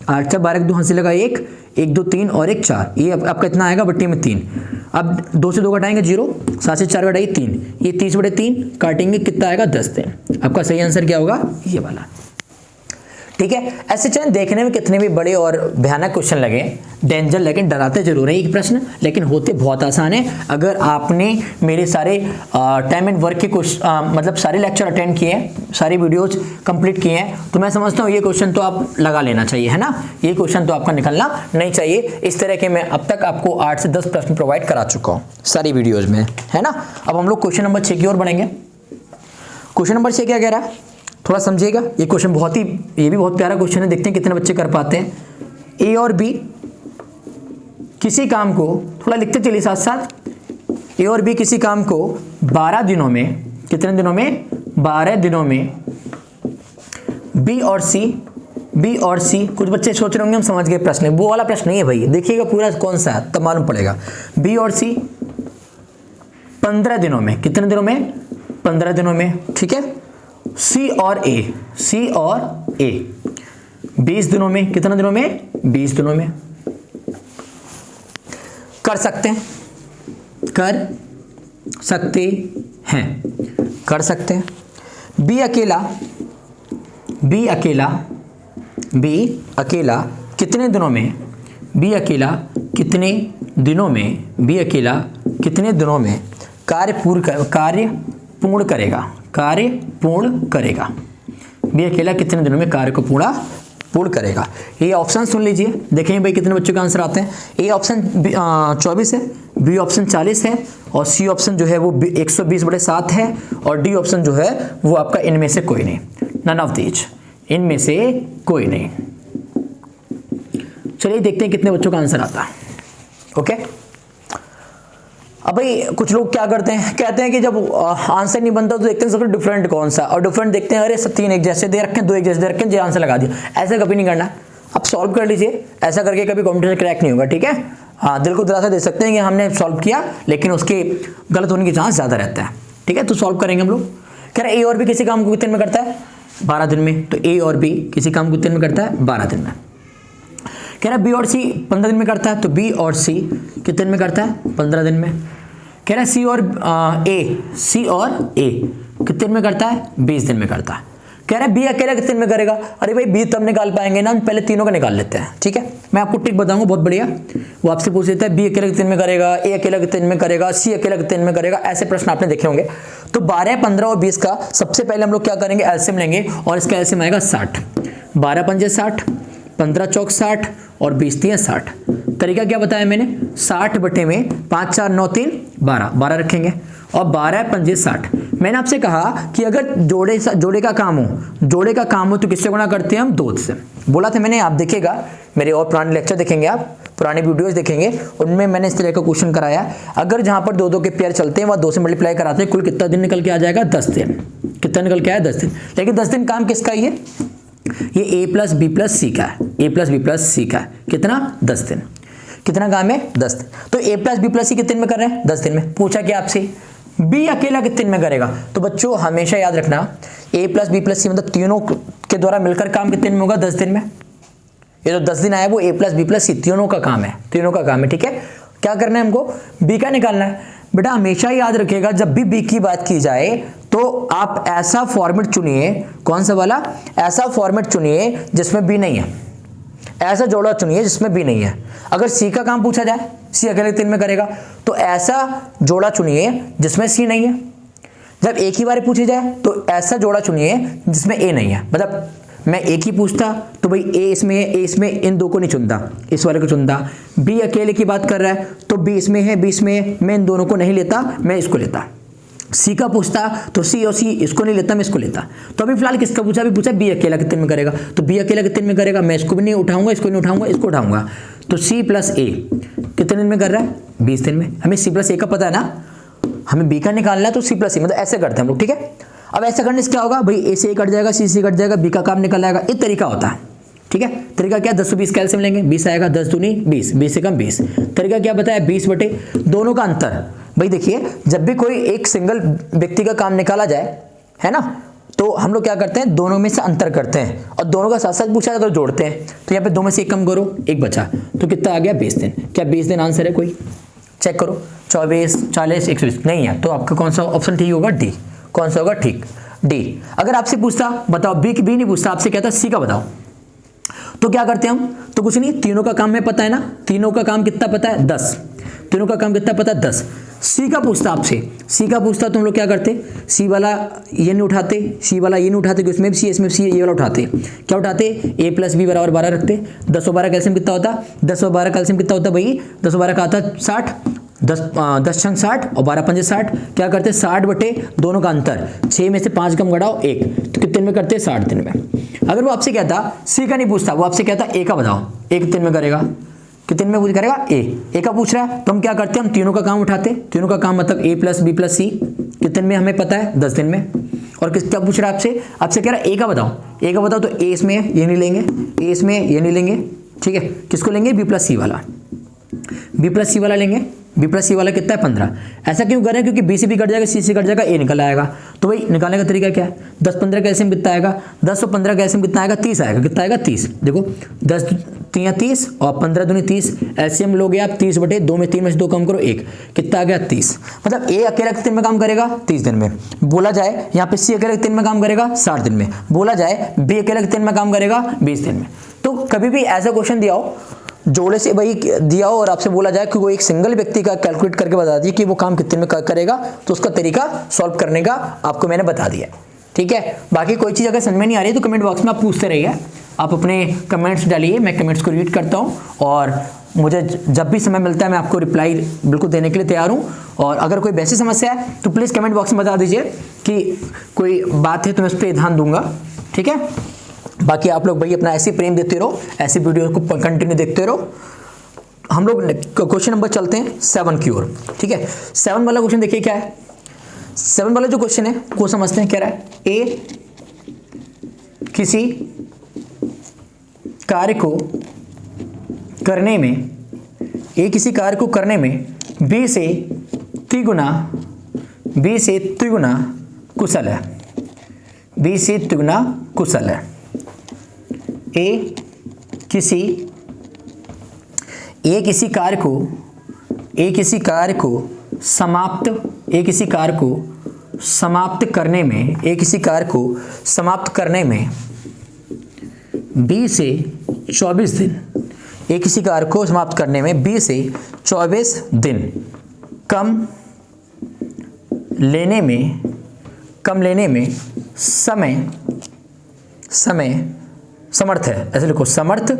8 4 12 के 2 हंसी लगा 1 1 2 3 और 1 4, ये आपका इतना आएगा बट्टी में 3। अब 2 से 2 घटाएंगे 0, 7 से 4 घटाइए 3, ये 30/3 काटेंगे, कितना आएगा 10 दिन। आपका सही आंसर क्या होगा, ये वाला। ठीक है, ऐसे चाहे देखने में कितने भी बड़े और भयानक क्वेश्चन लगे, डेंजर लगे, डराते जरूर है एक प्रश्न, लेकिन होते बहुत आसान है। अगर आपने मेरे सारे टाइम एंड वर्क के मतलब सारे लेक्चर अटेंड किए हैं, सारी वीडियोस कंप्लीट किए हैं, तो मैं समझता हूँ ये क्वेश्चन तो आप लगा लेना चाहिए, है ना। ये क्वेश्चन तो आपका निकलना नहीं चाहिए। इस तरह के मैं अब तक आपको 8 से 10 प्रश्न प्रोवाइड करा चुका हूँ सारी वीडियोज में, है ना। अब हम लोग क्वेश्चन नंबर 6 की ओर बढ़ेंगे। क्वेश्चन नंबर 6 क्या कह रहा है, थोड़ा समझिएगा। ये क्वेश्चन ये भी बहुत प्यारा क्वेश्चन है, देखते हैं कितने बच्चे कर पाते हैं। ए और बी किसी काम को, थोड़ा लिखते चलिए साथ साथ, ए और बी किसी काम को 12 दिनों में, कितने दिनों में, 12 दिनों में बी और सी, कुछ बच्चे सोच रहे होंगे हम समझ गए प्रश्न, वो वाला प्रश्न नहीं है भाई, देखिएगा पूरा कौन सा है तब मालूम पड़ेगा। बी और सी 15 दिनों में, कितने दिनों में, 15 दिनों में, ठीक है। सी और ए 20 दिनों में, कितने दिनों में, 20 दिनों में। कर सकते हैं, बी अकेला कितने दिनों में, बी अकेला कितने दिनों में कार्य पूर्ण करेगा। बी अकेला कितने दिनों में कार्य को पूर्ण करेगा। ये ऑप्शन सुन लीजिए, देखेंगे भाई कितने बच्चों के आंसर आते हैं। ए ऑप्शन 24 है, बी ऑप्शन 40 है, और सी ऑप्शन जो है वो 120/7 है, और डी ऑप्शन जो है वो आपका इनमें से कोई नहीं, नन ऑफ दीज, इनमें से कोई नहीं। चलिए देखते हैं कितने बच्चों का आंसर आता है। ओके, अब भाई कुछ लोग क्या करते हैं, कहते हैं कि जब आंसर नहीं बनता तो देखते हैं सबसे डिफरेंट कौन सा, और डिफरेंट देखते हैं, अरे 3 एक जैसे दे रखे हैं, 2 एक जैसे दे रखे हैं, आंसर लगा दिया। ऐसा कभी नहीं करना, आप सॉल्व कर लीजिए, ऐसा करके कभी कॉम्पिटिशन क्रैक नहीं होगा, ठीक है। हाँ, दिल को दिलासा दे सकते हैं कि हमने सॉल्व किया, लेकिन उसके गलत होने की चांस ज़्यादा रहता है, ठीक है। तो सॉल्व करेंगे हम लोग। कह रहे ए और बी किसी काम को कितने में करता है, 12 दिन में, तो ए और बी किसी काम को कितने में करता है, 12 दिन में। कह रहा है बी और सी 15 दिन में करता है, तो बी और सी कितने में करता है, 15 दिन में। कह रहा है सी और ए कितने में करता है, 20 दिन में करता है। कह रहा है बी अकेला कितने में करेगा, अरे भाई बी तब निकाल पाएंगे ना, हम पहले तीनों का निकाल लेते हैं, ठीक है। मैं आपको ट्रिक बताऊंगा बहुत बढ़िया, वो आपसे पूछ लेता है बी अकेला कितने में करेगा, ए अकेला कितने में करेगा, सी अकेला कितने में करेगा, ऐसे प्रश्न आपने देखे होंगे। तो 12, 15 और 20 का सबसे पहले हम लोग क्या करेंगे, एलसीएम लेंगे, और इसका एलसीएम आएगा 60। 12 पंजे 60, 15 चौक 60 और 20 तियां 60। तरीका क्या बताया मैंने, 60 बटे में 5 4 9 3 12 रखेंगे, और 12 पंजे 60। मैंने आपसे कहा कि अगर जोड़े का काम हो तो किससे गुणा करते हैं हम, 2 से। बोला था मैंने, आप देखिएगा मेरे और पुराने लेक्चर देखेंगे, आप पुराने वीडियोस देखेंगे, उनमें मैंने इस तरह का क्वेश्चन कराया। अगर जहां पर 2 के पेयर चलते हैं वह 2 से मल्टीप्लाई कराते हैं, कुल कितना दिन निकल के आ जाएगा, 10 दिन। कितना निकल के आया, 10 दिन। लेकिन 10 दिन काम किसका ही है, ये a प्लस बी प्लस सी का है, कितना, 10 दिन। कितना काम है, 10 दिन। तो a प्लस बी प्लस सी कितने में कर रहे हैं, 10 दिन में। पूछा क्या आपसे, b अकेला कितने में करेगा। तो बच्चों हमेशा याद रखना, a प्लस बी प्लस सी मतलब तीनों के द्वारा मिलकर काम कितने में होगा, 10 दिन में। ये तो 10 दिन आया वो a प्लस बी प्लस सी तीनों का काम है, ठीक है। क्या करना है हमको, बी का निकालना है। बेटा हमेशा याद रखिएगा जब भी बी की बात की जाए तो आप ऐसा फॉर्मेट चुनिए, कौन सा वाला, ऐसा फॉर्मेट चुनिए जिसमें बी नहीं है, ऐसा जोड़ा चुनिए जिसमें बी नहीं है। अगर सी का काम पूछा जाए, सी अकेले 3 में करेगा, तो ऐसा जोड़ा चुनिए जिसमें सी नहीं है। जब एक ही बार पूछी जाए तो ऐसा जोड़ा चुनिए जिसमें ए नहीं है। मतलब मैं एक ही पूछता तो भाई ए इसमें है, ए इसमें, इन दो को नहीं चुनता, इस वाले को चुनता। बी अकेले की बात कर रहा है तो बी इसमें है, बी इसमें है, मैं इन दोनों को नहीं लेता, मैं इसको लेता। सी का पूछता तो सी और सी, इसको नहीं लेता, मैं इसको लेता। तो अभी फिलहाल किसका पूछा, अभी पूछा बी अकेला कितने में करेगा, तो बी अकेला कितने में करेगा, मैं इसको भी नहीं उठाऊंगा, इसको नहीं उठाऊंगा, इसको उठाऊंगा। तो सी प्लस ए कितने दिन में कर रहा है, 20 दिन में। हमें सी प्लस ए का पता है ना, हमें बी का निकालना है तो सी प्लस ए, मतलब ऐसे करते हैं हम लोग, ठीक है। अब ऐसा करने से क्या होगा भाई, ए से ए कट जाएगा, सी से कट जाएगा, बी का काम निकल आएगा। एक तरीका होता है, ठीक है। तरीका क्या, 10 से 20 कैल्सियम लेंगे, 20 आएगा, 10 दूनी 20, 20 से कम 20। तरीका क्या बताया, 20 बटे दोनों का अंतर। भाई देखिए जब भी कोई एक सिंगल व्यक्ति का काम निकाला जाए, है ना, तो हम लोग क्या करते हैं, दोनों में से अंतर करते हैं और दोनों का साथ साथ पूछा जाए तो जोड़ते हैं। तो यहाँ पे 2 में से 1 कम करो, 1 बचा, तो कितना आ गया, 20 दिन। क्या 20 दिन आंसर है, कोई चेक करो, 24, 40, 120 नहीं है, तो आपका कौन सा ऑप्शन ठीक होगा, डी। कौन सा होगा ठीक, डी। अगर आपसे पूछता बताओ, बी नहीं पूछता, आपसे कहता सी का बताओ, तो क्या करते हैं हम, तो कुछ नहीं, तीनों का काम में पता है ना, तीनों का काम कितना पता है, 10। तीनों का काम कितना पता है, 10। सी का पूछता आपसे, सी का पूछता तो हम लोग क्या करते, सी वाला ये नहीं उठाते, सी वाला ये नहीं उठाते, उसमें भी सी, इसमें भी सी, ये वाला उठाते। क्या उठाते, ए प्लस बी बराबर 12 रखते। 10 और 12 कैल्सियम कितना होता, 10 और 12 कैल्सियम कितना होता भाई, 10 और 12 का आता 60, 10 छंग 60 और 12 पंजे 60। क्या करते, 60 बटे दोनों का अंतर, 6 में से 5 कम घटाओ 1, तो कितने में करते, 60 दिन में। अगर वो आपसे कहता, सी का नहीं पूछता, वो आपसे कहता ए का बताओ, ए कितने में करेगा, कितने में पूछ करेगा, ए का पूछ रहा है, तो हम क्या करते हैं, हम तीनों का काम उठाते। तीनों का काम मतलब ए प्लस बी प्लस सी, कितने में हमें पता है, 10 दिन में। और क्या पूछ रहा है आपसे, आपसे कह रहा है ए का बताओ, ए का बताओ, तो ए इसमें है, ये नहीं लेंगे, ए इसमें है, ये नहीं लेंगे, ठीक है। किसको लेंगे, बी प्लस सी वाला, बी प्लस सी वाला लेंगे। बी प्लस सी वाला कितना है, 15। ऐसा क्यों कर रहे हैं, क्योंकि बी से भी कट जाएगा, सी से कट जाएगा, ए निकल आएगा। तो भाई निकालने का तरीका क्या है, 10 15 कैल्सियम कितना आएगा, 10 और 15 कैल्सियम कितना आएगा, 30 आएगा। कितना आएगा, 30। देखो 10 3 30 और 15 दूनी 30, एलसीएम लोगे आप 30 बटे 2 में 3 में से 2 कम करो 1, कितना आ गया, 30। मतलब ए अकेला कितने दिन में काम करेगा, 30 दिन में। बोला जाए यहाँ पे सी अकेला कितने दिन में काम करेगा, 60 दिन में। बोला जाए बी अकेला कितने दिन में काम करेगा, 20 दिन में। तो कभी भी ऐसा क्वेश्चन दिया हो, जोड़े से वही दिया हो और आपसे बोला जाए कि वो एक सिंगल व्यक्ति का कैलकुलेट करके बता दिए कि वो काम कितने में करेगा, तो उसका तरीका सॉल्व करने का आपको मैंने बता दिया, ठीक है। बाकी कोई चीज़ अगर समझ में नहीं आ रही तो कमेंट बॉक्स में आप पूछते रहिए, आप अपने कमेंट्स डालिए, मैं कमेंट्स को रीड करता हूँ और मुझे जब भी समय मिलता है मैं आपको रिप्लाई बिल्कुल देने के लिए तैयार हूँ। और अगर कोई वैसी समस्या है तो प्लीज़ कमेंट बॉक्स में बता दीजिए कि कोई बात है तो मैं उस पर ध्यान दूंगा, ठीक है। बाकी आप लोग भाई अपना ऐसे प्रेम देते रहो, ऐसी वीडियो को कंटिन्यू देखते रहो। हम लोग क्वेश्चन नंबर चलते हैं 7 की ओर, ठीक है। 7 वाला क्वेश्चन देखिए क्या है, 7 वाला जो क्वेश्चन है वो समझते हैं। कह रहा है ए किसी कार्य को करने में, ए किसी कार्य को करने में बी से त्रिगुना कुशल है, बी से त्रिगुना कुशल है। ए किसी कार्य को समाप्त करने में बी से 24 दिन, ए किसी कार्य को समाप्त करने में बी से 24 दिन कम लेने में समय समर्थ है, ऐसे लिखो, समर्थ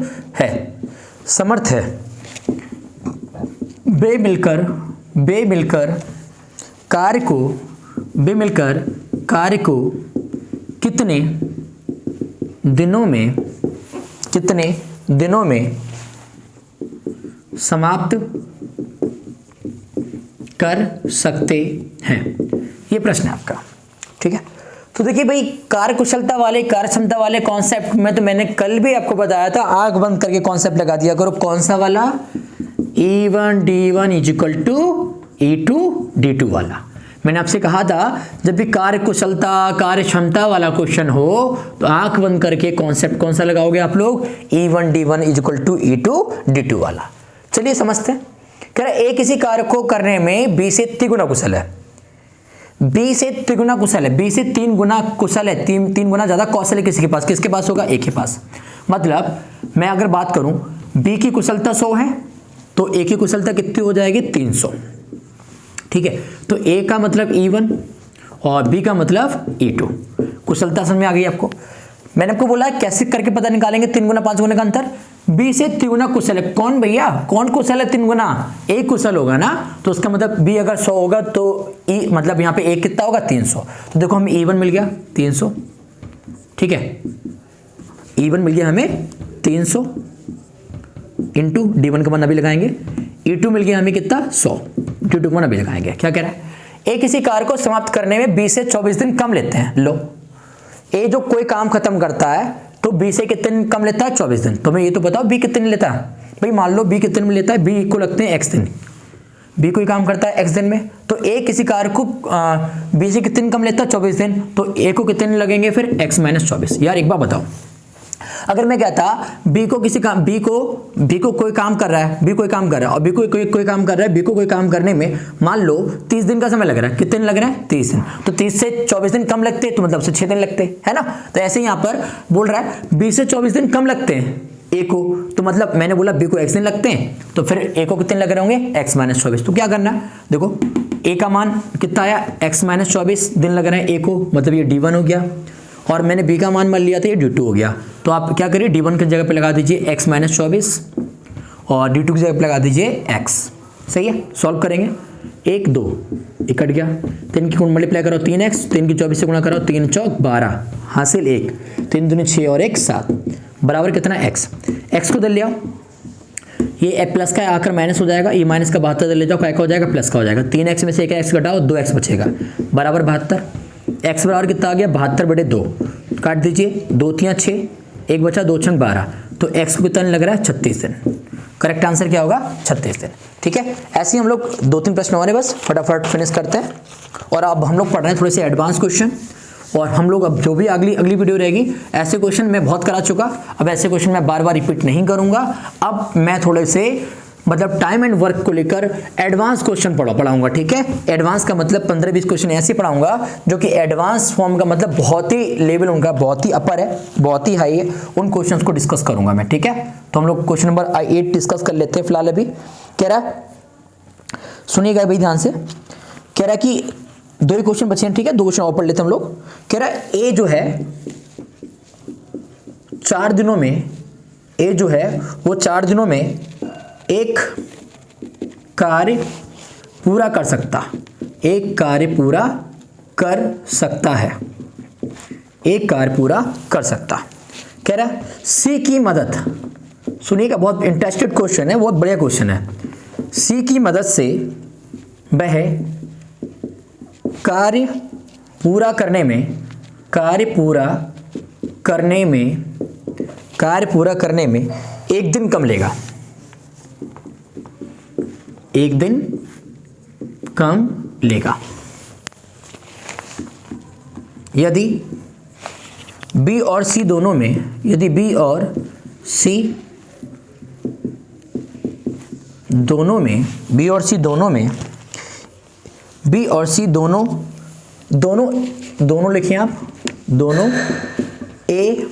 है। बे मिलकर कार्य को कितने दिनों में समाप्त कर सकते हैं, ये प्रश्न है आपका, ठीक है। तो देखिए भाई कार्य कुशलता वाले, कार्य क्षमता वाले कॉन्सेप्ट में तो मैंने कल भी आपको बताया था, आंख बंद करके कॉन्सेप्ट लगा दिया करो। कौन सा वाला, E1 D1 equal to E2 D2 वाला। मैंने आपसे कहा था जब भी कार्य कुशलता, कार्य क्षमता वाला क्वेश्चन हो तो आंख बंद करके कॉन्सेप्ट कौन सा लगाओगे आप लोग, E1 D1 equal to E2 D2 वाला। चलिए समझते हैं। कह रहा ए किसी कार्य को करने में बी से तिगुना कुशल है, बी से तिगुना कुशल है, बी से 3 गुना कुशल है, 3 गुना ज्यादा कौशल है किसके पास होगा, ए के पास। मतलब मैं अगर बात करूं बी की कुशलता 100 है तो ए की कुशलता कितनी हो जाएगी, 300। ठीक है, तो ए का मतलब E1 और बी का मतलब E2। कुशलता समझ में आ गई आपको। मैंने आपको बोला कैसे करके पता निकालेंगे 3 गुना 5 गुना का अंतर। बी से 3 गुना कुशल है, कौन भैया, कौन कुशल है 3 गुना, ए कुशल होगा ना, तो उसका मतलब बी अगर 100 होगा तो ई मतलब यहाँ पे ए कितना होगा, 300। तो देखो हमें E1 मिल गया 300, ठीक है, E1 मिल गया हमें 300 इंटू D1 का मान अभी लगाएंगे, E2 मिल गया हमें कितना 100, D2 का मान अभी लगाएंगे। क्या कह रहा है, ए किसी कार्य को समाप्त करने में बी से 24 दिन कम लेते हैं। लो, ए जो कोई काम खत्म करता है तो बी से कितने दिन कम लेता है, 24 दिन। तो मैं ये तो बताओ बी कितने लेता है, भाई मान लो बी कितने में लेता है, बी को लगते हैं x दिन, बी कोई काम करता है x दिन में, तो ए किसी कार्य को बी से कितने दिन कम लेता है, 24 दिन, तो ए को कितने लगेंगे फिर x - 24। यार एक बार बताओ, अगर मैं कहता बी को कोई काम कर रहा है, बी कोई काम कर रहा है और बी को कोई काम कर रहा है, बी को कोई काम करने में मान लो 30 दिन का समय लग रहा है, कितने दिन लग रहा है, 30 दिन, तो 30 से 24 दिन कम लगते तो मतलब से 6 दिन लगते, है ना। तो ऐसे ही यहाँ पर बोल रहा है बी से 24 दिन कम लगते हैं ए को, तो मतलब मैंने बोला बी को x दिन लगते हैं, तो फिर ए को कितने लग रहे होंगे, x - 24। तो क्या करना है, देखो ए का मान कितना आया, x - 24 दिन लग रहे हैं ए को, मतलब ये D1 हो गया, और मैंने बी का मान मान लिया था ये D2 हो गया। तो आप क्या करिए, D1 की जगह पे लगा दीजिए x - 24 और D2 की जगह पे लगा दीजिए x। सही है, सॉल्व करेंगे, 1 2 1 कट गया, 3 की गुण मल्टीप्लाई करो 3x, 3 की 24 से गुणा करो 3 चौक 12 हासिल 1, 3 दूनी 6 और 1 7 बराबर कितना x को दे लिया, ये प्लस का आकर माइनस हो जाएगा, ये माइनस का 72 दे ले जाओ, क्या हो जाएगा, प्लस का हो जाएगा, 3x में से 1x घटाओ 2x बचेगा बराबर 72। x बराबर कितना आ गया, 72/2 काट दीजिए, 2 3 6 1 बचा, 2 6 12, तो x को कितना लग रहा है, 36 दिन। करेक्ट आंसर क्या होगा, 36 दिन। ठीक है, ऐसे ही हम लोग 2-3 प्रश्न और बस फटाफट फिनिश करते हैं। और अब हम लोग पढ़ रहे हैं थोड़े से एडवांस क्वेश्चन, और हम लोग अब जो भी अगली वीडियो रहेगी, ऐसे क्वेश्चन मैं बहुत करा चुका, अब ऐसे क्वेश्चन मैं बार बार रिपीट नहीं करूंगा। अब मैं थोड़े से मतलब टाइम एंड वर्क को लेकर एडवांस क्वेश्चन पढ़ाऊंगा। ठीक है, एडवांस का मतलब 15-20 क्वेश्चन ऐसे पढ़ाऊंगा जो कि एडवांस फॉर्म का मतलब बहुत ही लेवल उनका बहुत ही अपर है, बहुत ही हाई है, उन क्वेश्चंस को डिस्कस करूंगा मैं। ठीक है, तो हम लोग क्वेश्चन नंबर 8 डिस्कस कर लेते हैं फिलहाल। अभी कह रहा है, सुनिएगा भाई ध्यान से, कह रहा है कि 2 ही क्वेश्चन बचे हैं। ठीक है, 2 क्वेश्चन और पढ़ लेते हैं हम लोग। कह रहा है ए जो है 4 दिनों में, ए जो है वो 4 दिनों में एक कार्य पूरा कर सकता, एक कार्य पूरा कर सकता है, एक कार्य पूरा कर सकता। कह रहा है सी की मदद, सुनिएगा बहुत इंटरेस्टेड क्वेश्चन है, बहुत बढ़िया क्वेश्चन है। सी की मदद से वह कार्य पूरा करने में, कार्य पूरा करने में 1 दिन कम लेगा, 1 दिन कम लेगा यदि बी और सी दोनों में, यदि बी और सी दोनों में, बी और सी दोनों में, बी और सी दोनों लिखिए आप, दोनों ए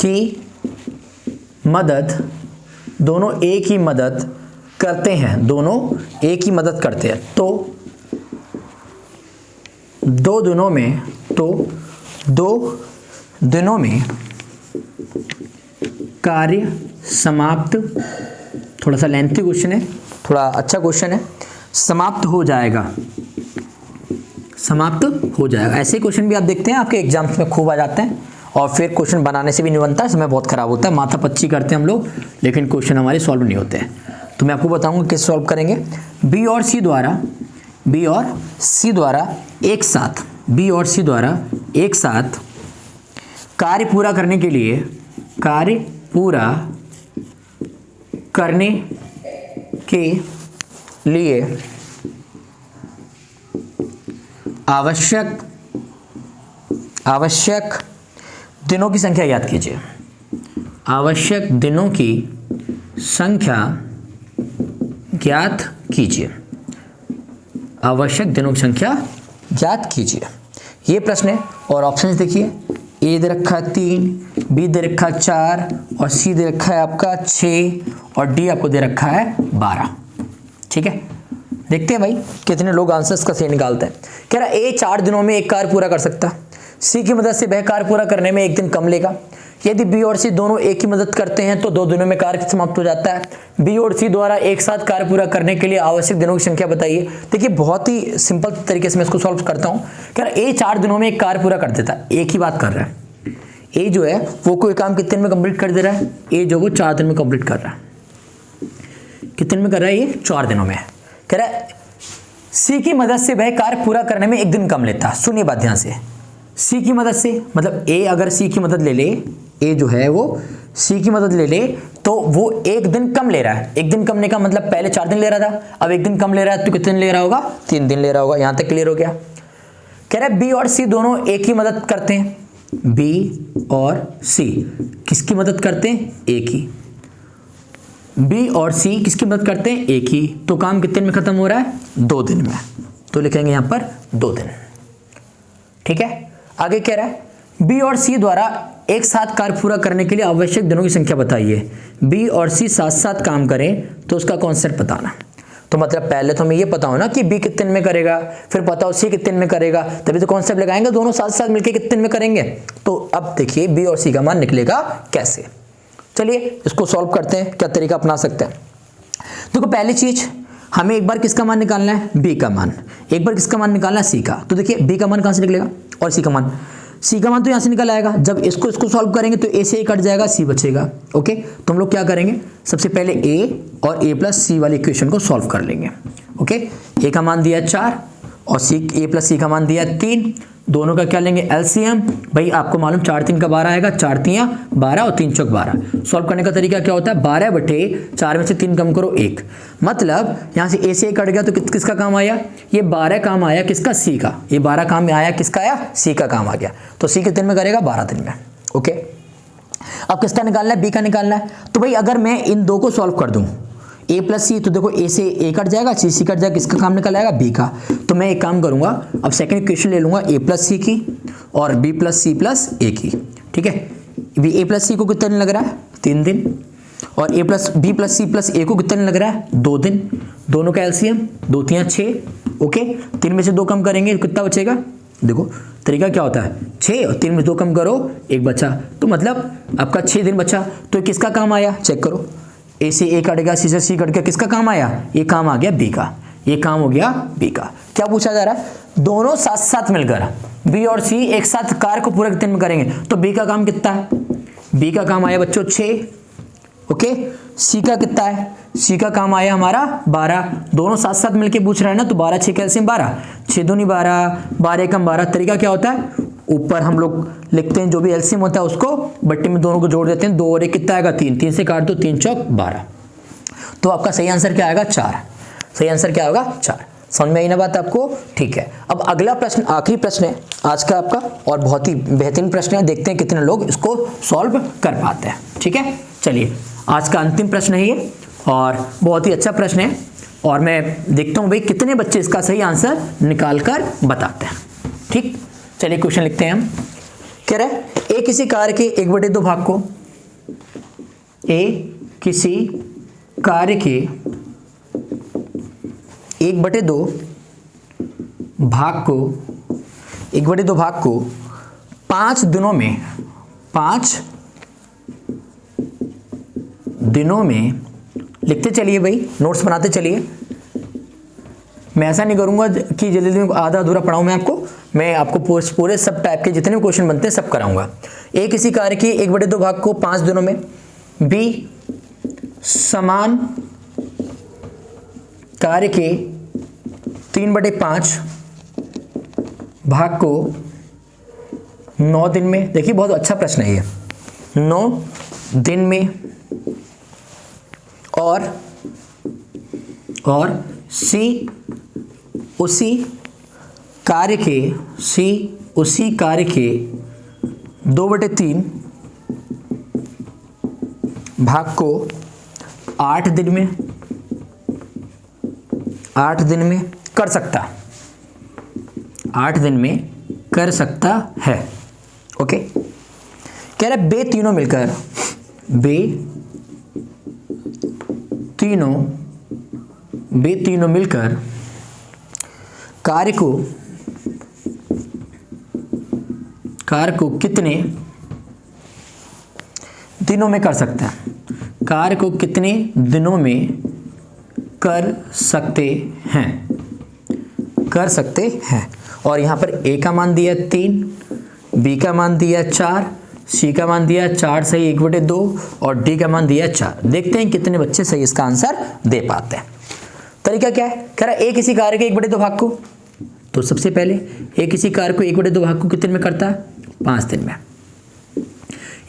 की मदद, दोनों ए की मदद करते हैं, दोनों ए की मदद करते हैं, तो 2 दिनों में कार्य समाप्त, थोड़ा सा लेंथी क्वेश्चन है, थोड़ा अच्छा क्वेश्चन है, समाप्त हो जाएगा, समाप्त हो जाएगा। ऐसे क्वेश्चन भी आप देखते हैं आपके एग्जाम्स में खूब आ जाते हैं, और फिर क्वेश्चन बनाने से भी नहीं बनता है, समय बहुत खराब होता है, माथा पच्ची करते हैं हम लोग, लेकिन क्वेश्चन हमारे सॉल्व नहीं होते हैं। तो मैं आपको बताऊंगा किस सॉल्व करेंगे। बी और सी द्वारा एक साथ, बी और सी द्वारा एक साथ कार्य पूरा करने के लिए, कार्य पूरा करने के लिए आवश्यक दिनों की संख्या याद कीजिए, आवश्यक दिनों की संख्या ज्ञात कीजिए, आवश्यक दिनों की संख्या ज्ञात कीजिए। ये प्रश्न है और ऑप्शंस देखिए, ए दे रखा है 3, बी दे रखा है 4 और सी दे रखा है आपका 6 और डी आपको दे रखा है 12। ठीक है, देखते हैं भाई कितने लोग आंसर्स का सही निकालते हैं। कह रहा ए 4 दिनों में एक कार्य पूरा कर सकता, सी की मदद से वह कार्य पूरा करने में 1 दिन कम लेगा। यदि बी और सी दोनों एक ही मदद करते हैं तो 2 दिनों में कार्य समाप्त हो जाता है। बी और सी द्वारा एक साथ कार्य पूरा करने के लिए आवश्यक दिनों की संख्या बताइए। देखिए बहुत ही सिंपल तरीके से मैं इसको सॉल्व करता हूँ। कह रहा ए 4 दिनों में एक कार्य पूरा कर देता है, एक ही बात कर रहा है। ए जो है वो कोई काम कितने दिन में कंप्लीट कर दे रहा है, ए जो वो 4 दिन में कंप्लीट कर रहा है। कितने दिन में कर रहा है ये, 4 दिनों में। कह रहा है सी की मदद से वह कार्य पूरा करने में 1 दिन कम लेता। सुनिए बात ध्यान से, सी की मदद से मतलब ए अगर सी की मदद ले ले, ए जो है वो सी की मदद ले ले तो वो 1 दिन कम ले रहा है। 1 दिन कम लेने का मतलब पहले 4 दिन ले रहा था, अब 1 दिन कम ले रहा है तो कितने दिन ले रहा होगा, 3 दिन ले रहा होगा। यहां तक क्लियर हो गया। कह रहा है बी और सी दोनों एक ही मदद करते हैं, बी और सी किसकी मदद करते हैं, एक ही। बी और सी किसकी मदद करते हैं, एक ही। तो काम कितने दिन में खत्म हो रहा है, 2 दिन में। तो लिखेंगे यहां पर 2 दिन। ठीक है, आगे कह रहा है बी और सी द्वारा एक साथ कार्य पूरा करने के लिए आवश्यक दिनों की संख्या बताइए। बी और सी साथ साथ काम करें तो उसका कॉन्सेप्ट बताना। तो मतलब पहले तो हमें ये पता हो ना कि बी कितने दिन में करेगा, फिर पता हो सी कितने दिन में करेगा, तभी तो कॉन्सेप्ट लगाएंगे। दोनों साथ साथ मिलकर कितने दिन में करेंगे। तो अब देखिए बी और सी का मान निकलेगा कैसे। चलिए इसको सॉल्व करते हैं, क्या तरीका अपना सकते हैं। देखो पहली चीज हमें एक बार किसका मान निकालना है, बी का मान, एक बार किसका मान निकालना है, सी का। तो देखिए बी का मान कहां से निकलेगा और सी का मान, सी का मान तो यहां से निकल आएगा। जब इसको सॉल्व करेंगे तो ए से ए कट जाएगा, सी बचेगा। ओके, तो हम लोग क्या करेंगे, सबसे पहले ए और ए प्लस सी वाली इक्वेशन को सॉल्व कर लेंगे। ओके, ए का मान दिया 4 और सी ए प्लस सी का मान दिया 3, दोनों का क्या लेंगे, एलसीएम। भाई आपको मालूम 4 3 का 12 आएगा, 4 3 12 और 3 चौक 12। सॉल्व करने का तरीका क्या होता है, 12/4 में से 3 कम करो 1। मतलब यहां से ए से ए कट गया तो किसका काम आया, ये 12 काम आया किसका, सी का। ये 12 काम में आया किसका आया, सी का काम आ गया। तो सी कितने दिन में करेगा, 12 दिन में। ओके, अब किसका निकालना है, बी का निकालना है। तो भाई अगर मैं इन दो को सॉल्व कर दूं, ए प्लस सी, तो देखो ए से ए कट जाएगा, सी सी कट जाएगा, किसका काम निकल आएगा, बी का। तो मैं एक काम करूंगा, अब सेकंड इक्वेशन ले लूंगा ए प्लस सी की और बी प्लस सी प्लस ए की। ठीक है, ए प्लस सी को कितना दिन लग रहा है, 3 दिन, और A plus B plus C plus A को कितना दिन लग रहा है, 2 दिन। दोनों का एलसीएम 2 3 6। ओके, 3 में से 2 कम करेंगे कितना बचेगा, देखो तरीका क्या होता है, 6 और 3 में 2 कम करो 1 बचा। तो मतलब आपका 6 दिन बचा। तो किसका काम आया, चेक करो, ए से ए कट गया, सी से सी कट गया, किसका काम आया, ये काम आ गया बी का। ये काम हो गया बी का। क्या पूछा जा रहा है, दोनों साथ साथ मिलकर बी और सी एक साथ कार्य को पूरे दिन में करेंगे। तो बी का काम कितना है, बी का काम आया बच्चों 6। ओके, सी का कितना है, सी का काम आया हमारा 12। दोनों साथ साथ मिलकर पूछ रहा है ना, तो 12 6 कैल्सियम 12, 6 दूनी 12, 12 एकम 12। तरीका क्या होता है, ऊपर हम लोग लिखते हैं जो भी एलसीएम होता है उसको बट्टे में दोनों को जोड़ देते हैं। 2 और 1 कितना आएगा, 3, 3 से काट दो, 3 चौक 12। तो आपका सही आंसर क्या आएगा, 4। सही आंसर क्या होगा, 4। समझ में आई ना बात आपको, ठीक है। अब अगला प्रश्न आखिरी प्रश्न है आज का आपका और बहुत ही बेहतरीन प्रश्न है, देखते हैं कितने लोग इसको सॉल्व कर पाते हैं। ठीक है, चलिए आज का अंतिम प्रश्न है ये और बहुत ही अच्छा प्रश्न है और मैं देखता हूं भाई कितने बच्चे इसका सही आंसर निकाल कर बताते हैं। ठीक, चलिए क्वेश्चन लिखते हैं हम। कह रहे हैं ए किसी कार्य के 1/2 भाग को, ए किसी कार्य के 1/2 भाग को 1/2 भाग को 5 दिनों में 5 दिनों में लिखते चलिए भाई, नोट्स बनाते चलिए। मैं ऐसा नहीं करूंगा कि जल्दी जल्दी आधा अधूरा पढ़ाऊं मैं आपको पूरे सब टाइप के जितने भी क्वेश्चन बनते हैं सब कराऊंगा। ए किसी कार्य के 1/2 भाग को 5 दिनों में, बी समान कार्य के 3/5 भाग को 9 दिन में। देखिए बहुत अच्छा प्रश्न है ये, 9 दिन में, और सी उसी कार्य के 2/3 भाग को 8 दिन में, 8 दिन में कर सकता, 8 दिन में कर सकता है। ओके, कह रहा है बे तीनों मिलकर कार्य को कितने दिनों में कर सकता है, कार्य को कितने दिनों में कर सकते हैं। और यहाँ पर ए का मान दिया 3, बी का मान दिया 4, सी का मान दिया 4 सही 1/2 और डी का मान दिया 4। देखते हैं कितने बच्चे सही इसका आंसर दे पाते हैं। तरीका क्या है, कह रहा है ए किसी कार्य के 1/2 भाग को, तो सबसे पहले ए किसी कार्य को 1/2 भाग को कितने में करता है, 5 दिन में।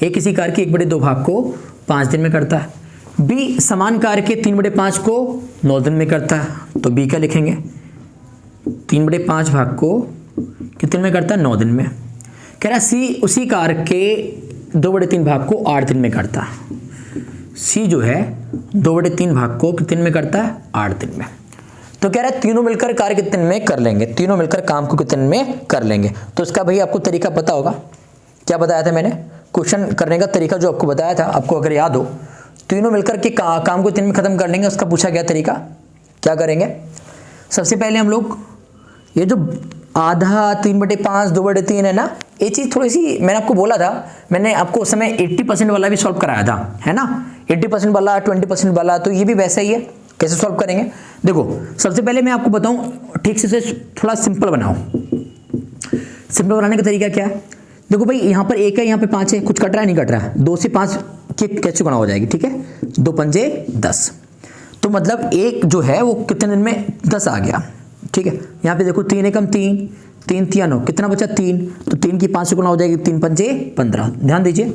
ए किसी कार्य के 1/2 भाग को 5 दिन में करता है। बी समान कार्य के 3/5 को 9 दिन में करता है, तो बी का लिखेंगे 3/5 भाग को कितने में करता है, 9 दिन में। कह रहा है सी उसी कार्य के 2/3 भाग को 8 दिन में करता है। सी जो है 2/3 भाग को कितने में करता है, 8 दिन में। तो कह रहा है तीनों मिलकर कार्य कितने में कर लेंगे, तीनों मिलकर काम को कितने में कर लेंगे। तो इसका भाई आपको तरीका पता होगा, क्या बताया था मैंने, क्वेश्चन करने का तरीका जो आपको बताया था, आपको अगर याद हो, तीनों मिलकर के काम को 3 में खत्म कर लेंगे। उसका पूछा गया तरीका, क्या करेंगे, सबसे पहले हम लोग ये जो आधा 3/5 2/3 है ना, ये चीज़ थोड़ी सी मैंने आपको बोला था, मैंने आपको उस समय 80% वाला भी सॉल्व कराया था, है ना, 80% वाला 20% वाला, तो ये भी वैसा ही है। कैसे सॉल्व करेंगे, देखो सबसे पहले मैं आपको बताऊं, ठीक से थोड़ा सिंपल बनाओ। सिंपल बनाने का तरीका क्या है, देखो भाई यहाँ पर 1 है, यहाँ पे 5 है, कुछ कट रहा है नहीं कट रहा है, 2 से 5 की कैसे गुणा हो जाएगी, ठीक है, 2 पंजे 10, तो मतलब 1 जो है वो कितने दिन में 10 आ गया, ठीक है। यहाँ पे देखो 3 एकम 3, 3 3 9, कितना बचा 3, तो 3 की 5 से गुणा हो जाएगी, 3 पंजे 15। ध्यान दीजिए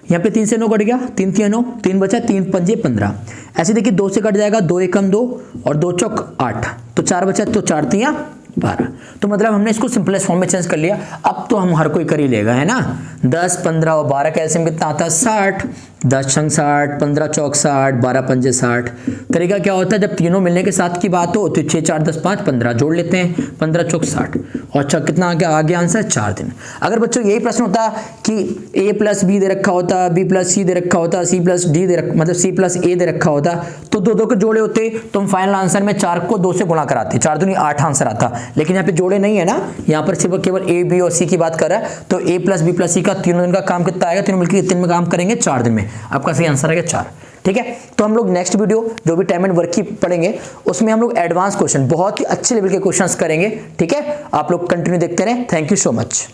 यहाँ पे 3 से 9 कट गया, 3 3 9, 3 बचा, 3 पंजे 15। ऐसे देखिए 2 से कट जाएगा, 2 एकम 2 और 2 चौक 8, तो 4 बचा, तो 4 3 12। तो मतलब हमने इसको सिंपलेस्ट फॉर्म में चेंज कर लिया। अब तो हम हर कोई कर ही लेगा, है ना, 10 15 और 12 का एलसीएम कितना आता है, 60, 10 छंग 60, 15 चौक 60, 12 पंजे 60। तरीका क्या होता है, जब तीनों मिलने के साथ की बात हो तो 6 4 10 5 15 जोड़ लेते हैं, 15 चौक 60 और अच्छा कितना आ गया आंसर, 4 दिन। अगर बच्चों यही प्रश्न होता कि a प्लस बी दे रखा होता, b प्लस सी दे रखा होता, c प्लस डी मतलब c प्लस ए दे रखा होता, तो 2 2 के जोड़े होते तो हम फाइनल आंसर में 4 को 2 से गुणा कराते, 4 दूनी 8 आंसर आता। लेकिन यहाँ पे जोड़े नहीं है ना, यहाँ पर सिर्फ केवल a b और c की बात कर रहा है, तो a plus b plus c का तीनों दिन का काम कितना आएगा, तीनों मिलकर कितने दिन में काम करेंगे, 4 दिन में। आपका सही आंसर आएगा 4, ठीक है। तो हम लोग नेक्स्ट वीडियो जो भी टाइम एंड वर्क की पढ़ेंगे उसमें हम लोग एडवांस क्वेश्चन, बहुत ही अच्छे लेवल के क्वेश्चंस करेंगे, ठीक है। आप लोग कंटिन्यू देखते रहें। Thank you so much.